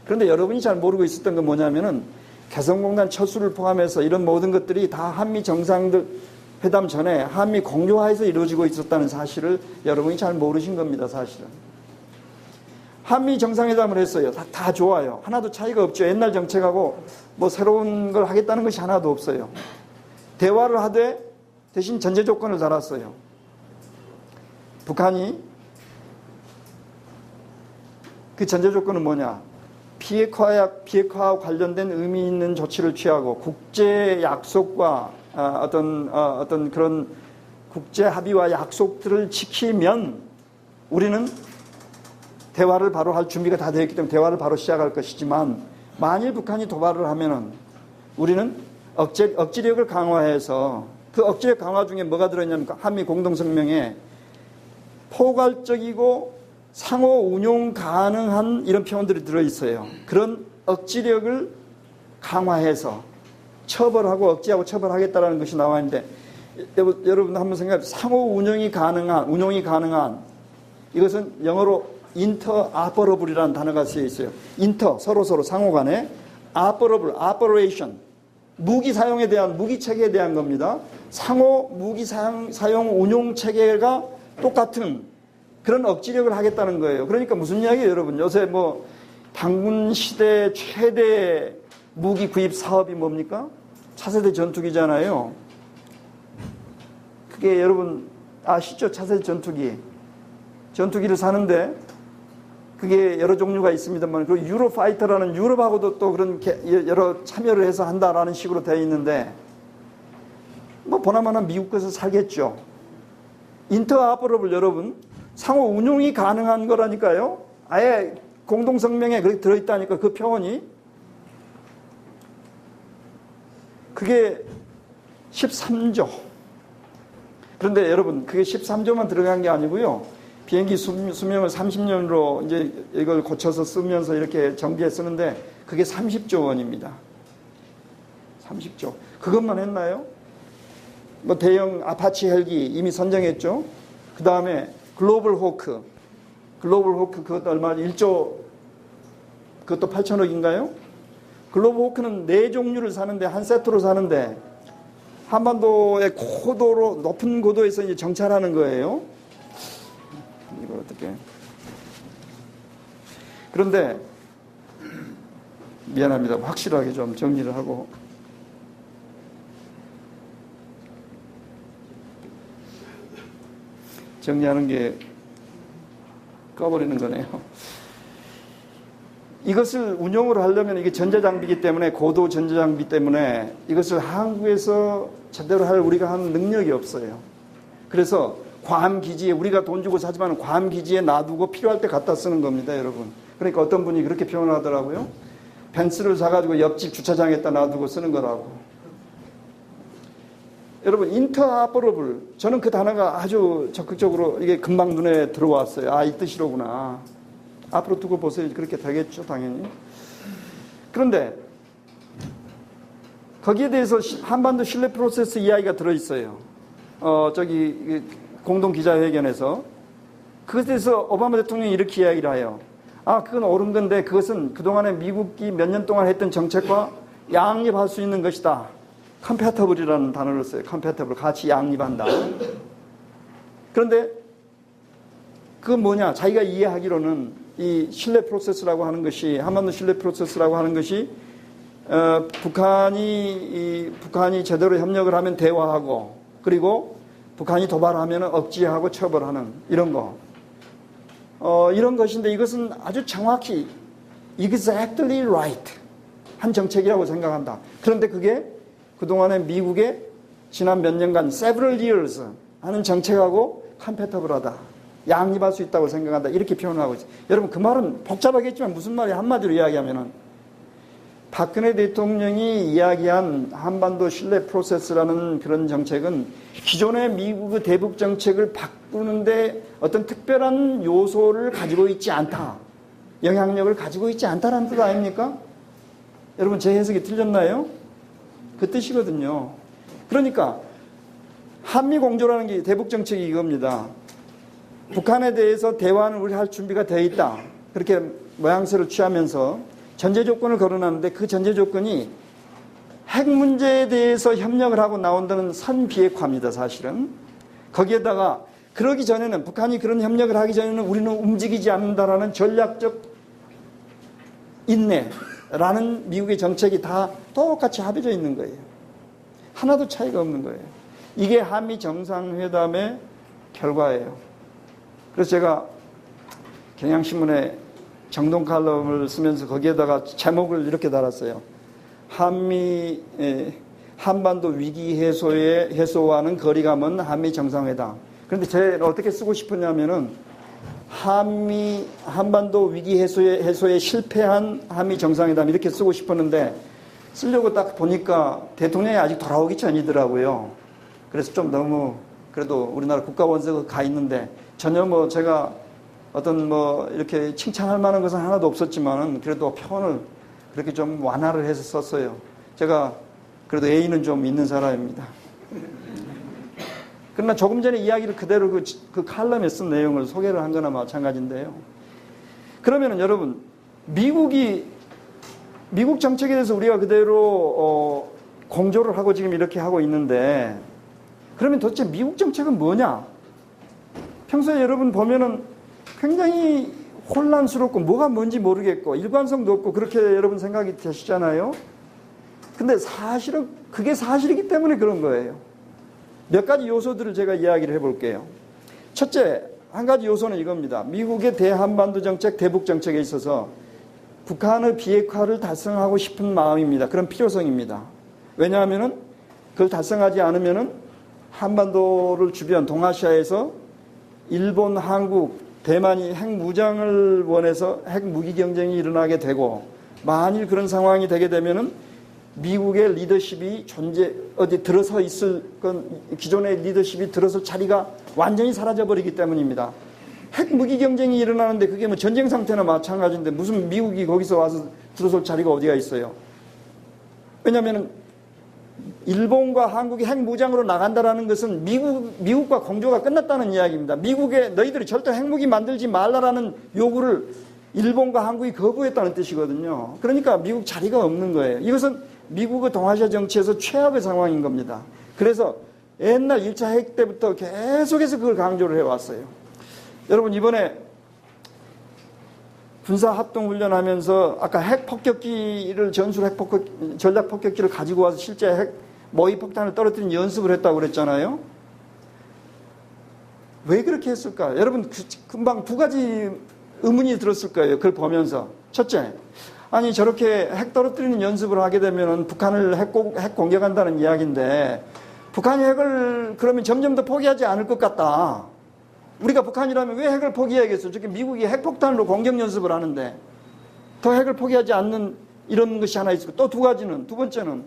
그런데 여러분이 잘 모르고 있었던 건 뭐냐면은 개성공단 철수를 포함해서 이런 모든 것들이 다 한미 정상회담 전에 한미 공조하에서 이루어지고 있었다는 사실을 여러분이 잘 모르신 겁니다, 사실은. 한미 정상회담을 했어요. 다 좋아요. 하나도 차이가 없죠. 옛날 정책하고 뭐 새로운 걸 하겠다는 것이 하나도 없어요. 대화를 하되 대신 전제 조건을 달았어요. 북한이 그 전제 조건은 뭐냐? 비핵화와 관련된 의미 있는 조치를 취하고 국제 약속과 어떤 그런 국제 합의와 약속들을 지키면 우리는 대화를 바로 할 준비가 다 되어 있기 때문에 대화를 바로 시작할 것이지만, 만일 북한이 도발을 하면은 우리는 억지력을 강화해서, 그 억지력 강화 중에 뭐가 들어있냐면 한미 공동성명에 포괄적이고 상호 운용 가능한 이런 표현들이 들어있어요. 그런 억지력을 강화해서 처벌하고 억지하고 처벌하겠다는 것이 나와 있는데, 여러분 한번 생각해 보세요. 상호 운용이 가능한 이것은 영어로 interoperable이라는 단어가 쓰여 있어요. 서로 상호 간에, operation, 무기 사용에 대한, 무기 체계에 대한 겁니다. 상호 무기 사용 운용 체계가 똑같은 그런 억지력을 하겠다는 거예요. 그러니까 무슨 이야기예요, 여러분? 요새 뭐 당군 시대 최대 무기 구입 사업이 뭡니까? 차세대 전투기잖아요. 그게 여러분 아시죠? 차세대 전투기를 사는데 그게 여러 종류가 있습니다만, 그 유로파이터라는, 유럽하고도 또 그런 여러 참여를 해서 한다라는 식으로 되어 있는데, 뭐 보나마나 미국 것을 살겠죠. 인터아퍼러블, 여러분 상호 운용이 가능한 거라니까요. 아예 공동성명에 그렇게 들어있다니까, 그 표현이. 그게 13조. 그런데 여러분, 그게 13조만 들어간 게 아니고요. 비행기 수명을 30년으로 이제 이걸 고쳐서 쓰면서 이렇게 정비해 쓰는데 그게 30조 원입니다. 30조. 그것만 했나요? 뭐 대형 아파치 헬기 이미 선정했죠. 그 다음에 글로벌 호크 그것도 얼마 1조 그것도 8천억인가요? 글로벌 호크는 4종류를 사는데 한 세트로 사는데 한반도의 고도로 높은 고도에서 이제 정찰하는 거예요. 이걸 어떻게? 그런데 미안합니다. 확실하게 좀 정리를 하고 정리하는 게 꺼버리는 거네요. 이것을 운용을 하려면 이게 전자장비이기 때문에 고도 전자장비 때문에 이것을 한국에서 제대로 할 우리가 하는 능력이 없어요. 그래서 괌기지에 우리가 돈 주고 사지만 괌기지에 놔두고 필요할 때 갖다 쓰는 겁니다, 여러분. 그러니까 어떤 분이 그렇게 표현하더라고요. 벤츠를 사가지고 옆집 주차장에다 놔두고 쓰는 거라고. 여러분, 인터오퍼러블. 저는 그 단어가 아주 적극적으로 이게 금방 눈에 들어왔어요. 아, 이 뜻이로구나. 앞으로 두고 보세요. 그렇게 되겠죠, 당연히. 그런데 거기에 대해서 한반도 신뢰 프로세스 이야기가 들어있어요. 공동 기자회견에서. 그것에 대해서 오바마 대통령이 이렇게 이야기를 해요. 아, 그건 옳은 건데 그것은 그동안에 미국이 몇 년 동안 했던 정책과 양립할 수 있는 것이다. 컴패터블이라는 단어를 써요. 컴패터블. 같이 양립한다. 그런데 그건 뭐냐? 자기가 이해하기로는 이 신뢰 프로세스라고 하는 것이 한반도 신뢰 프로세스라고 하는 것이 북한이 제대로 협력을 하면 대화하고 그리고 북한이 도발하면 억지하고 처벌하는 이런 거. 이런 것인데 이것은 아주 정확히 exactly right 한 정책이라고 생각한다. 그런데 그게 그동안에 미국의 지난 몇 년간 several years 하는 정책하고 컴패터블하다. 양립할 수 있다고 생각한다. 이렇게 표현하고 있어요. 여러분 그 말은 복잡하겠지만 무슨 말이 한마디로 이야기하면은 박근혜 대통령이 이야기한 한반도 신뢰 프로세스라는 그런 정책은 기존의 미국의 대북 정책을 바꾸는데 어떤 특별한 요소를 가지고 있지 않다. 영향력을 가지고 있지 않다라는 뜻 아닙니까? 여러분 제 해석이 틀렸나요? 그 뜻이거든요. 그러니까 한미공조라는 게 대북 정책이 이겁니다. 북한에 대해서 대화는 우리 할 준비가 되어 있다. 그렇게 모양새를 취하면서 전제 조건을 거론하는데 그 전제 조건이 핵 문제에 대해서 협력을 하고 나온다는 선비핵화입니다, 사실은. 거기에다가 그러기 전에는 북한이 그런 협력을 하기 전에는 우리는 움직이지 않는다라는 전략적 인내라는 미국의 정책이 다 똑같이 합해져 있는 거예요. 하나도 차이가 없는 거예요. 이게 한미 정상회담의 결과예요. 그래서 제가 경향신문에 정동 칼럼을 쓰면서 거기에다가 제목을 이렇게 달았어요. 한반도 위기 해소와는 거리가 먼 한미 정상회담. 그런데 제가 어떻게 쓰고 싶었냐면은 한반도 위기 해소에 실패한 한미 정상회담 이렇게 쓰고 싶었는데 쓰려고 딱 보니까 대통령이 아직 돌아오기 전이더라고요. 그래서 좀 너무 그래도 우리나라 국가원수가 가 있는데 전혀 뭐 제가 어떤 뭐 이렇게 칭찬할 만한 것은 하나도 없었지만은 그래도 표현을 그렇게 좀 완화를 해서 썼어요. 제가 그래도 A는 좀 있는 사람입니다. 그러나 조금 전에 이야기를 그대로 그 칼럼에 쓴 내용을 소개를 한 거나 마찬가지인데요. 그러면은 여러분, 미국 정책에 대해서 우리가 그대로 공조를 하고 지금 이렇게 하고 있는데 그러면 도대체 미국 정책은 뭐냐? 평소에 여러분 보면은 굉장히 혼란스럽고 뭐가 뭔지 모르겠고 일관성도 없고 그렇게 여러분 생각이 되시잖아요. 근데 사실은 그게 사실이기 때문에 그런 거예요. 몇 가지 요소들을 제가 이야기를 해볼게요. 첫째, 한 가지 요소는 이겁니다. 미국의 대한반도 정책, 대북 정책에 있어서 북한의 비핵화를 달성하고 싶은 마음입니다. 그런 필요성입니다. 왜냐하면은 그걸 달성하지 않으면은 한반도를 주변 동아시아에서 일본, 한국, 대만이 핵무장을 원해서 핵무기 경쟁이 일어나게 되고 만일 그런 상황이 되게 되면은 미국의 리더십이 어디 들어서 있을 건, 기존의 리더십이 들어설 자리가 완전히 사라져버리기 때문입니다. 핵무기 경쟁이 일어나는데 그게 뭐 전쟁 상태나 마찬가지인데 무슨 미국이 거기서 와서 들어설 자리가 어디가 있어요? 왜냐하면 일본과 한국이 핵무장으로 나간다라는 것은 미국과 공조가 끝났다는 이야기입니다. 미국에 너희들이 절대 핵무기 만들지 말라라는 요구를 일본과 한국이 거부했다는 뜻이거든요. 그러니까 미국 자리가 없는 거예요. 이것은 미국의 동아시아 정치에서 최악의 상황인 겁니다. 그래서 옛날 1차 핵 때부터 계속해서 그걸 강조를 해왔어요. 여러분, 이번에 군사합동훈련하면서 아까 핵폭격기를 전략폭격기를 가지고 와서 실제 핵 모의폭탄을 떨어뜨린 연습을 했다고 그랬잖아요. 왜 그렇게 했을까? 여러분, 금방 두 가지 의문이 들었을 거예요. 그걸 보면서. 첫째, 아니 저렇게 핵 떨어뜨리는 연습을 하게 되면 북한을 핵 공격한다는 이야기인데 북한이 핵을 그러면 점점 더 포기하지 않을 것 같다. 우리가 북한이라면 왜 핵을 포기해야겠어요? 저기 미국이 핵폭탄으로 공격 연습을 하는데 더 핵을 포기하지 않는 이런 것이 하나 있고, 또 두 번째는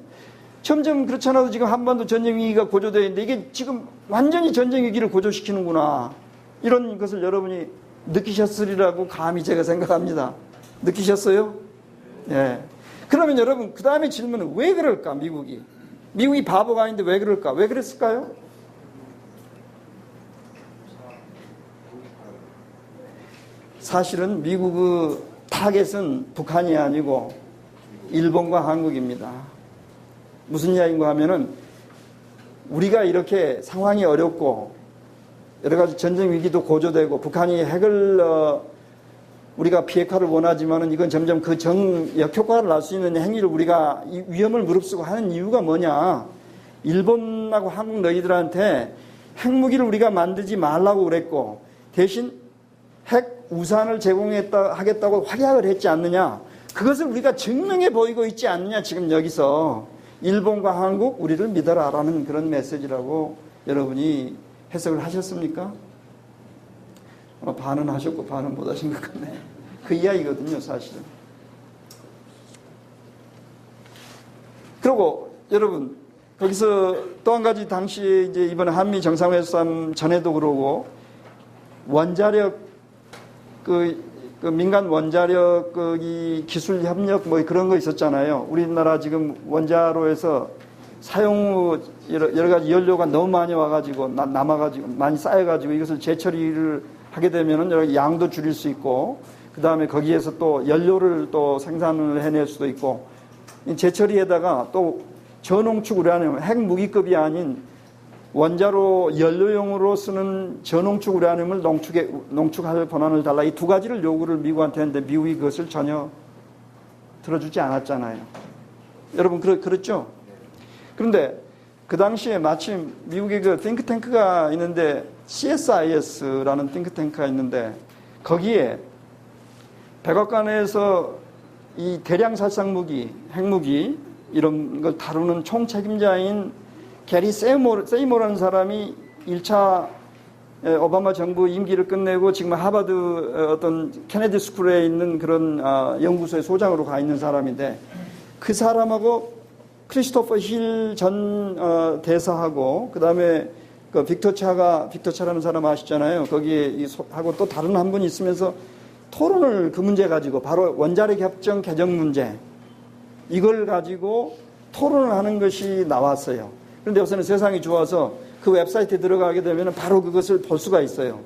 점점 그렇지 않아도 지금 한반도 전쟁 위기가 고조되어 있는데 이게 지금 완전히 전쟁 위기를 고조시키는구나. 이런 것을 여러분이 느끼셨으리라고 감히 제가 생각합니다. 느끼셨어요? 예. 그러면 여러분, 그 다음에 질문은 왜 그럴까, 미국이? 미국이 바보가 아닌데 왜 그럴까? 왜 그랬을까요? 사실은 미국의 타겟은 북한이 아니고 일본과 한국입니다. 무슨 이야기인가 하면은 우리가 이렇게 상황이 어렵고 여러 가지 전쟁 위기도 고조되고 북한이 핵을 우리가 비핵화를 원하지만은 이건 점점 그 역효과를 날 수 있는 행위를 우리가 이 위험을 무릅쓰고 하는 이유가 뭐냐? 일본하고 한국 너희들한테 핵무기를 우리가 만들지 말라고 그랬고 대신 핵 우산을 하겠다고 활약을 했지 않느냐? 그것을 우리가 증명해 보이고 있지 않느냐? 지금 여기서 일본과 한국 우리를 믿어라라는 그런 메시지라고 여러분이 해석을 하셨습니까? 반은 하셨고 반은 못 하신 것 같네. 그 이야기거든요, 사실은. 그리고 여러분, 거기서 또 한 가지 당시에 이제 이번에 한미 정상회담 전에도 그러고 원자력 그 민간 원자력 이 기술 협력 뭐 그런 거 있었잖아요. 우리나라 지금 원자로에서 사용 후 여러 가지 연료가 너무 많이 와가지고 남아가지고 많이 쌓여가지고 이것을 재처리를 하게 되면은 여러 양도 줄일 수 있고 그 다음에 거기에서 또 연료를 또 생산을 해낼 수도 있고 재처리에다가 또 저농축 우라늄 핵무기급이 아닌 원자로 연료용으로 쓰는 저농축 우라늄을 농축할 권한을 달라. 이 두 가지를 요구를 미국한테 했는데 미국이 그것을 전혀 들어주지 않았잖아요. 여러분 그렇죠? 그런데 그 당시에 마침 미국의 그 띵크탱크가 있는데 CSIS라는 띵크탱크가 있는데 거기에 백악관에서 이 대량 살상무기, 핵무기 이런 걸 다루는 총책임자인 게리 세이모라는 사람이 1차 오바마 정부 임기를 끝내고 지금 하버드 어떤 케네디 스쿨에 있는 그런 연구소의 소장으로 가 있는 사람인데 그 사람하고 크리스토퍼 힐 전 대사하고 그 다음에 그 빅터차라는 사람 아시잖아요. 거기에 하고 또 다른 한 분이 있으면서 토론을 그 문제 가지고 바로 원자력 협정 개정 문제 이걸 가지고 토론을 하는 것이 나왔어요. 그런데 요새는 세상이 좋아서 그 웹사이트에 들어가게 되면 바로 그것을 볼 수가 있어요.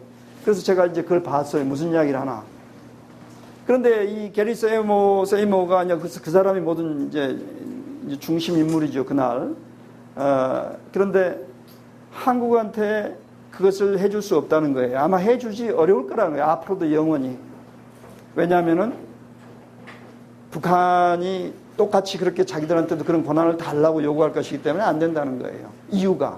그래서 제가 이제 그걸 봤어요. 무슨 이야기를 하나. 그런데 이 게리 세이모가 아니라 그 사람이 모든 이제 중심 인물이죠, 그날. 그런데 한국한테 그것을 해줄 수 없다는 거예요. 아마 해주지 어려울 거라는 거예요. 앞으로도 영원히. 왜냐하면은 북한이 똑같이 그렇게 자기들한테도 그런 권한을 달라고 요구할 것이기 때문에 안 된다는 거예요. 이유가.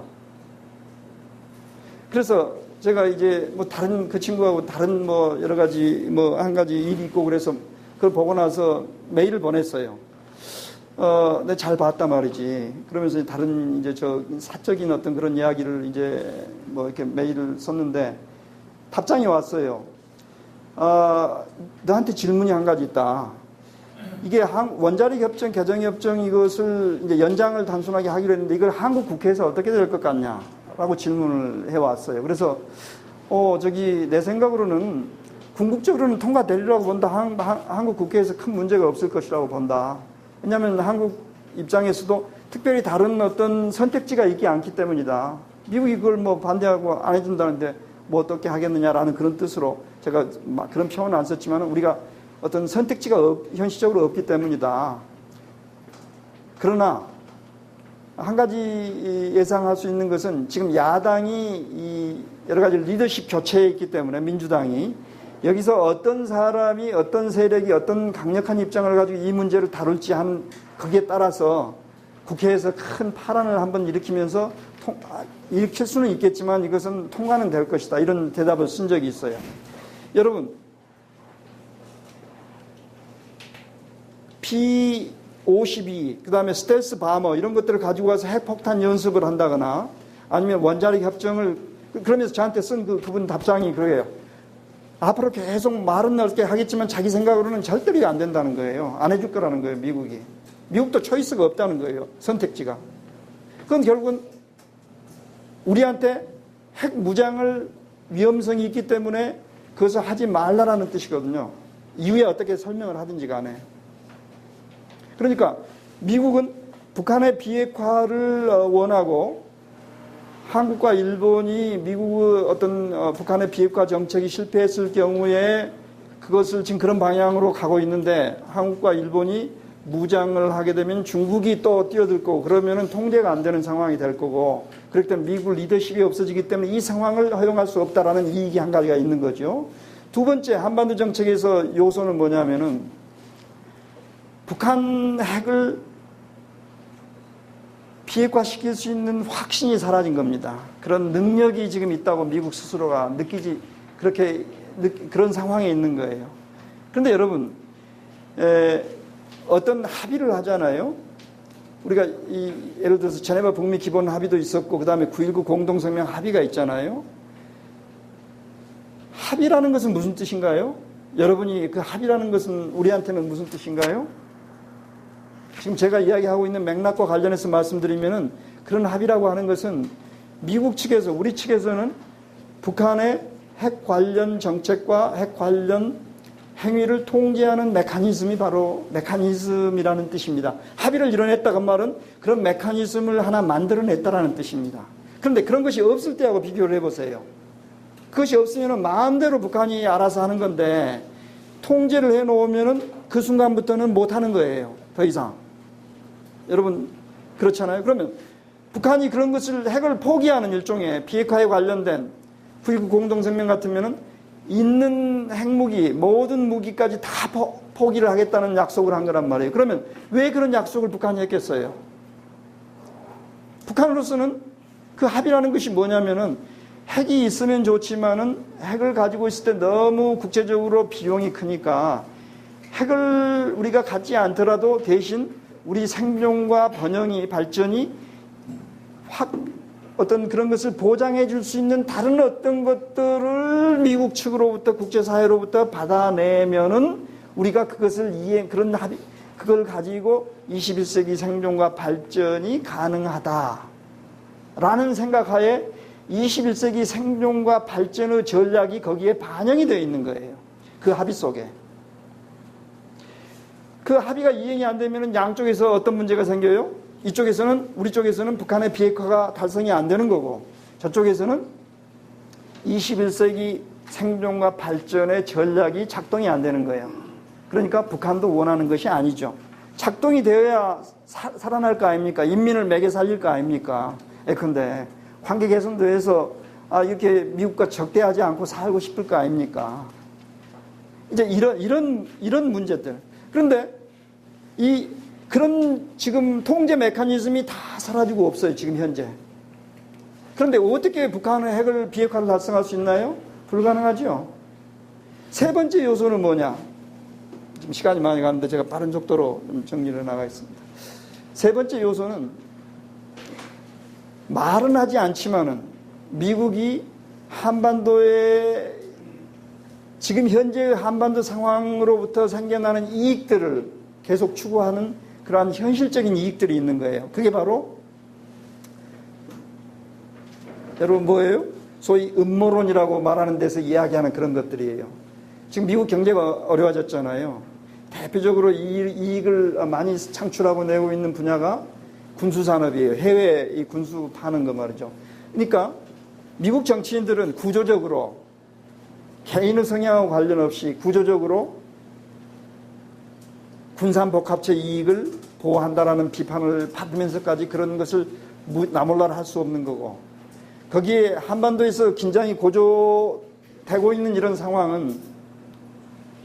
그래서 제가 이제 뭐 다른 그 친구하고 다른 뭐 여러 가지 뭐 한 가지 일이 있고 그래서 그걸 보고 나서 메일을 보냈어요. 내가 잘 봤단 말이지. 그러면서 다른 이제 저 사적인 어떤 그런 이야기를 이제 뭐 이렇게 메일을 썼는데 답장이 왔어요. 너한테 질문이 한 가지 있다. 이게 원자력 협정, 개정 협정 이것을 이제 연장을 단순하게 하기로 했는데 이걸 한국 국회에서 어떻게 될 것 같냐라고 질문을 해왔어요. 그래서 내 생각으로는 궁극적으로는 통과되리라고 본다. 한국 국회에서 큰 문제가 없을 것이라고 본다. 왜냐하면 한국 입장에서도 특별히 다른 어떤 선택지가 있지 않기 때문이다. 미국이 그걸 뭐 반대하고 안 해준다는데 뭐 어떻게 하겠느냐라는 그런 뜻으로 제가 그런 표현은 안 썼지만 우리가 어떤 선택지가 현실적으로 없기 때문이다. 그러나 한 가지 예상할 수 있는 것은 지금 야당이 이 여러 가지 리더십 교체에 있기 때문에 민주당이 여기서 어떤 사람이 어떤 세력이 어떤 강력한 입장을 가지고 이 문제를 다룰지 하는 거기에 따라서 국회에서 큰 파란을 한번 일으키면서 일으킬 수는 있겠지만 이것은 통과는 될 것이다. 이런 대답을 쓴 적이 있어요. 여러분 P-52, 그 다음에 스텔스 바머 이런 것들을 가지고 가서 핵폭탄 연습을 한다거나 아니면 원자력 협정을 그러면서 저한테 쓴 그분 답장이 그거예요. 앞으로 계속 말은 넓게 하겠지만 자기 생각으로는 절대로 안 된다는 거예요. 안 해줄 거라는 거예요, 미국이. 미국도 초이스가 없다는 거예요, 선택지가. 그건 결국은 우리한테 핵 무장을 위험성이 있기 때문에 그것을 하지 말라라는 뜻이거든요. 이후에 어떻게 설명을 하든지 간에. 그러니까 미국은 북한의 비핵화를 원하고 한국과 일본이 미국의 어떤 북한의 비핵화 정책이 실패했을 경우에 그것을 지금 그런 방향으로 가고 있는데 한국과 일본이 무장을 하게 되면 중국이 또 뛰어들 거고 그러면은 통제가 안 되는 상황이 될 거고 그렇기 때문에 미국 리더십이 없어지기 때문에 이 상황을 허용할 수 없다라는 이익이 한 가지가 있는 거죠. 두 번째 한반도 정책에서 요소는 뭐냐면은 북한 핵을 비핵화시킬 수 있는 확신이 사라진 겁니다. 그런 능력이 지금 있다고 미국 스스로가 느끼지 그런 상황에 있는 거예요. 그런데 여러분 어떤 합의를 하잖아요. 우리가 예를 들어서 제네바 북미 기본 합의도 있었고 그 다음에 9.19 공동성명 합의가 있잖아요. 합의라는 것은 무슨 뜻인가요? 여러분이 그 합의라는 것은 우리한테는 무슨 뜻인가요? 지금 제가 이야기하고 있는 맥락과 관련해서 말씀드리면은 그런 합의라고 하는 것은 미국 측에서 우리 측에서는 북한의 핵 관련 정책과 핵 관련 행위를 통제하는 메커니즘이 바로 메커니즘이라는 뜻입니다. 합의를 이뤄냈다고 말은 그런 메커니즘을 하나 만들어냈다라는 뜻입니다. 그런데 그런 것이 없을 때하고 비교를 해보세요. 그것이 없으면 마음대로 북한이 알아서 하는 건데 통제를 해놓으면 그 순간부터는 못하는 거예요. 더 이상. 여러분 그렇잖아요. 그러면 북한이 그런 것을 핵을 포기하는 일종의 비핵화에 관련된 9.19 공동성명 같으면은 있는 핵무기 모든 무기까지 다 포기를 하겠다는 약속을 한 거란 말이에요. 그러면 왜 그런 약속을 북한이 했겠어요? 북한으로서는 그 합의라는 것이 뭐냐면은 핵이 있으면 좋지만은 핵을 가지고 있을 때 너무 국제적으로 비용이 크니까 핵을 우리가 갖지 않더라도 대신 우리 생존과 번영이 발전이 어떤 그런 것을 보장해 줄 수 있는 다른 어떤 것들을 미국 측으로부터 국제사회로부터 받아내면은 우리가 그것을 그런 합의, 그걸 가지고 21세기 생존과 발전이 가능하다라는 생각하에 21세기 생존과 발전의 전략이 거기에 반영이 되어 있는 거예요. 그 합의 속에. 그 합의가 이행이 안 되면 양쪽에서 어떤 문제가 생겨요? 우리 쪽에서는 북한의 비핵화가 달성이 안 되는 거고 저쪽에서는 21세기 생존과 발전의 전략이 작동이 안 되는 거예요. 그러니까 북한도 원하는 것이 아니죠. 작동이 되어야 살아날 거 아닙니까? 인민을 먹여 살릴 거 아닙니까? 근데 관계 개선도 해서 이렇게 미국과 적대하지 않고 살고 싶을 거 아닙니까? 이제 이런 문제들. 그런데 그런 지금 통제 메커니즘이 다 사라지고 없어요. 지금 현재. 그런데 어떻게 북한의 핵을 비핵화를 달성할 수 있나요? 불가능하죠. 세 번째 요소는 뭐냐? 지금 시간이 많이 가는데 제가 빠른 속도로 좀 정리를 해나가겠습니다. 세 번째 요소는 말은 하지 않지만은 미국이 한반도의 지금 현재의 한반도 상황으로부터 생겨나는 이익들을 계속 추구하는 그러한 현실적인 이익들이 있는 거예요. 그게 바로 여러분 뭐예요? 소위 음모론이라고 말하는 데서 이야기하는 그런 것들이에요. 지금 미국 경제가 어려워졌잖아요. 대표적으로 이익을 많이 창출하고 내고 있는 분야가 군수산업이에요. 해외에 이 군수 파는 거 말이죠. 그러니까 미국 정치인들은 구조적으로 개인의 성향과 관련 없이 구조적으로 군산복합체 이익을 보호한다라는 비판을 받으면서까지 그런 것을 나몰라라 할 수 없는 거고, 거기에 한반도에서 긴장이 고조되고 있는 이런 상황은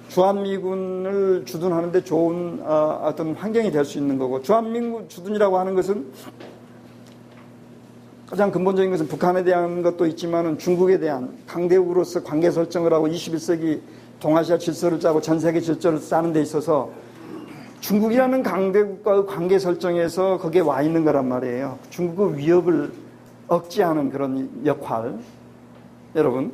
주한미군을 주둔하는데 좋은 어떤 환경이 될 수 있는 거고, 주한미군 주둔이라고 하는 것은 가장 근본적인 것은 북한에 대한 것도 있지만은 중국에 대한 강대국으로서 관계 설정을 하고 21세기 동아시아 질서를 짜고 전 세계 질서를 짜는 데 있어서 중국이라는 강대국과의 관계 설정에서 거기에 와 있는 거란 말이에요. 중국의 위협을 억제하는 그런 역할. 여러분,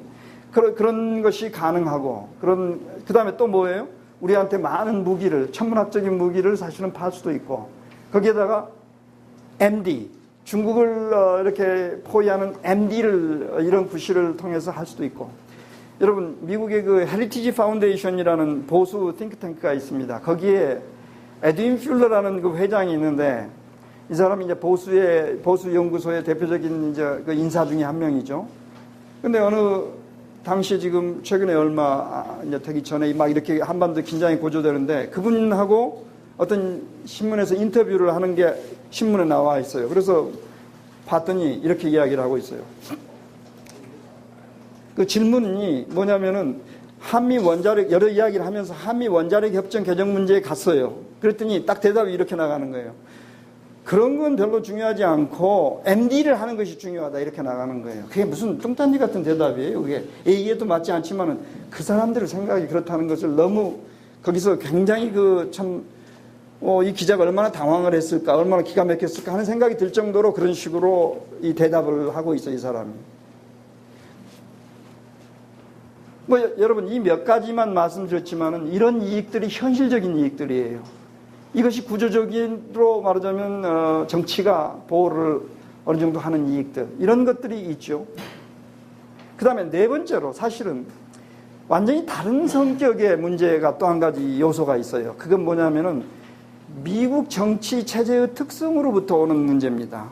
그런 것이 가능하고, 그 다음에 또 뭐예요? 우리한테 많은 무기를, 천문학적인 무기를 사실은 팔 수도 있고, 거기에다가 MD, 중국을 이렇게 포위하는 MD를 이런 구실을 통해서 할 수도 있고. 여러분, 미국의 그 헤리티지 파운데이션이라는 보수 띵크탱크가 있습니다. 거기에 에드윈 퓰러라는 그 회장이 있는데, 이 사람이 이제 보수 연구소의 대표적인 이제 그 인사 중에 한 명이죠. 근데 어느 당시 지금 최근에 얼마 이제 되기 전에 막 이렇게 한반도 긴장이 고조되는데 그분하고 어떤 신문에서 인터뷰를 하는 게 신문에 나와 있어요. 그래서 봤더니 이렇게 이야기를 하고 있어요. 그 질문이 뭐냐면은 한미 원자력, 여러 이야기를 하면서 한미 원자력 협정 개정 문제에 갔어요. 그랬더니 딱 대답이 이렇게 나가는 거예요. 그런 건 별로 중요하지 않고 MD를 하는 것이 중요하다, 이렇게 나가는 거예요. 그게 무슨 뚱딴지 같은 대답이에요. 그게 A에도 맞지 않지만은 그 사람들의 생각이 그렇다는 것을 너무 거기서 굉장히 이 기자가 얼마나 당황을 했을까, 얼마나 기가 막혔을까 하는 생각이 들 정도로 그런 식으로 이 대답을 하고 있어요, 이 사람이. 여러분, 이 몇 가지만 말씀드렸지만은 이런 이익들이 현실적인 이익들이에요. 이것이 구조적으로 말하자면 정치가 보호를 어느 정도 하는 이익들, 이런 것들이 있죠. 그 다음에 네 번째로 사실은 완전히 다른 성격의 문제가 또 한 가지 요소가 있어요. 그건 뭐냐면은 미국 정치 체제의 특성으로부터 오는 문제입니다.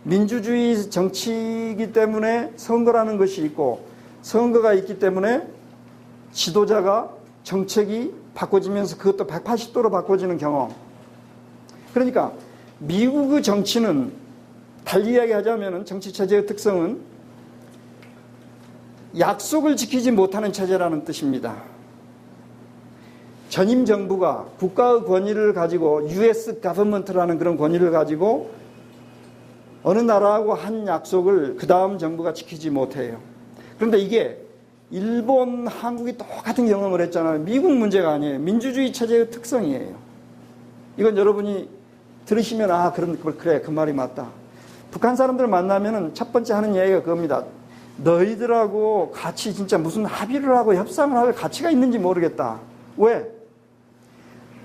민주주의 정치이기 때문에 선거라는 것이 있고, 선거가 있기 때문에 지도자가 정책이 바꿔지면서 그것도 180도로 바꿔지는 경험. 그러니까 미국의 정치는 달리 이야기하자면 정치 체제의 특성은 약속을 지키지 못하는 체제라는 뜻입니다. 전임 정부가 국가의 권위를 가지고 US government라는 그런 권위를 가지고 어느 나라하고 한 약속을 그 다음 정부가 지키지 못해요. 그런데 이게 일본, 한국이 똑같은 경험을 했잖아요. 미국 문제가 아니에요. 민주주의 체제의 특성이에요. 이건 여러분이 들으시면 그래, 그 말이 맞다. 북한 사람들 만나면은 첫 번째 하는 얘기가 그겁니다. 너희들하고 같이 진짜 무슨 합의를 하고 협상을 할 가치가 있는지 모르겠다. 왜?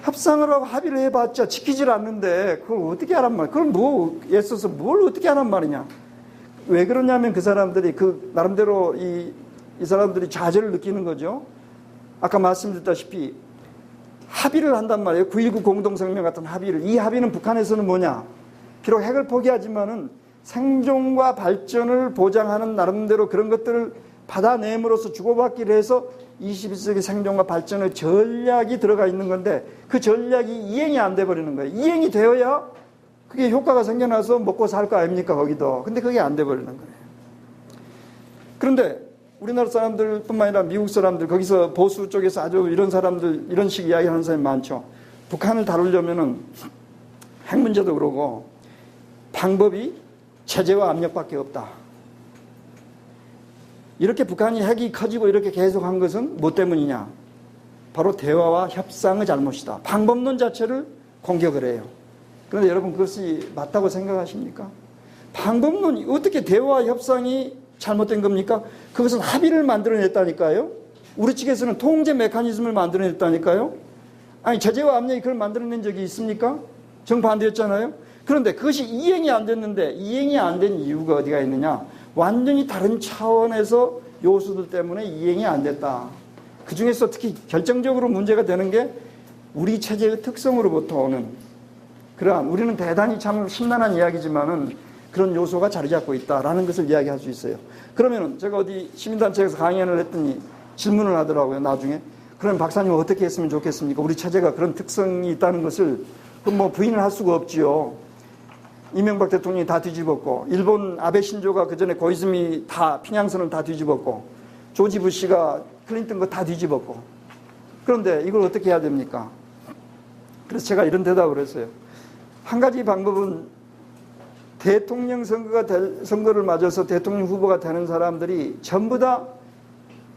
협상을 하고 합의를 해봤자 지키질 않는데 그걸 어떻게 하란 말이야? 그걸 애써서 뭘 어떻게 하란 말이냐? 왜 그러냐면 그 사람들이 나름대로 이 사람들이 좌절을 느끼는 거죠. 아까 말씀드렸다시피 합의를 한단 말이에요. 9.19 공동성명 같은 합의를. 이 합의는 북한에서는 뭐냐? 비록 핵을 포기하지만은 생존과 발전을 보장하는 나름대로 그런 것들을 받아내므로써 주고받기를 해서 21세기 생존과 발전의 전략이 들어가 있는 건데 그 전략이 이행이 안 돼버리는 거예요. 이행이 되어야 그게 효과가 생겨나서 먹고 살 거 아닙니까, 거기도. 근데 그게 안 돼버리는 거예요. 그런데 우리나라 사람들뿐만 아니라 미국 사람들, 거기서 보수 쪽에서 아주 이런 사람들, 이런 식 이야기 하는 사람이 많죠. 북한을 다루려면은 핵 문제도 그러고 방법이 체제와 압력밖에 없다. 이렇게 북한이 핵이 커지고 이렇게 계속 한 것은 뭐 때문이냐? 바로 대화와 협상의 잘못이다. 방법론 자체를 공격을 해요. 그런데 여러분 그것이 맞다고 생각하십니까? 방법론이 어떻게 대화와 협상이 잘못된 겁니까? 그것은 합의를 만들어냈다니까요. 우리 측에서는 통제 메커니즘을 만들어냈다니까요. 아니, 제재와 압력이 그걸 만들어낸 적이 있습니까? 정반대였잖아요. 그런데 그것이 이행이 안 됐는데, 이행이 안 된 이유가 어디가 있느냐? 완전히 다른 차원에서 요소들 때문에 이행이 안 됐다. 그 중에서 특히 결정적으로 문제가 되는 게 우리 체제의 특성으로부터 오는 그러한, 우리는 대단히 참 심란한 이야기지만은 그런 요소가 자리 잡고 있다라는 것을 이야기할 수 있어요. 그러면은 제가 어디 시민단체에서 강연을 했더니 질문을 하더라고요, 나중에. 그럼 박사님 어떻게 했으면 좋겠습니까? 우리 체제가 그런 특성이 있다는 것을 뭐 부인을 할 수가 없지요. 이명박 대통령이 다 뒤집었고, 일본 아베 신조가 그 전에 고이즈미 다 평양선을 다 뒤집었고, 조지 부시가 클린턴 거 다 뒤집었고. 그런데 이걸 어떻게 해야 됩니까? 그래서 제가 이런 대답을 했어요. 한 가지 방법은 대통령 선거를 맞아서 대통령 후보가 되는 사람들이 전부 다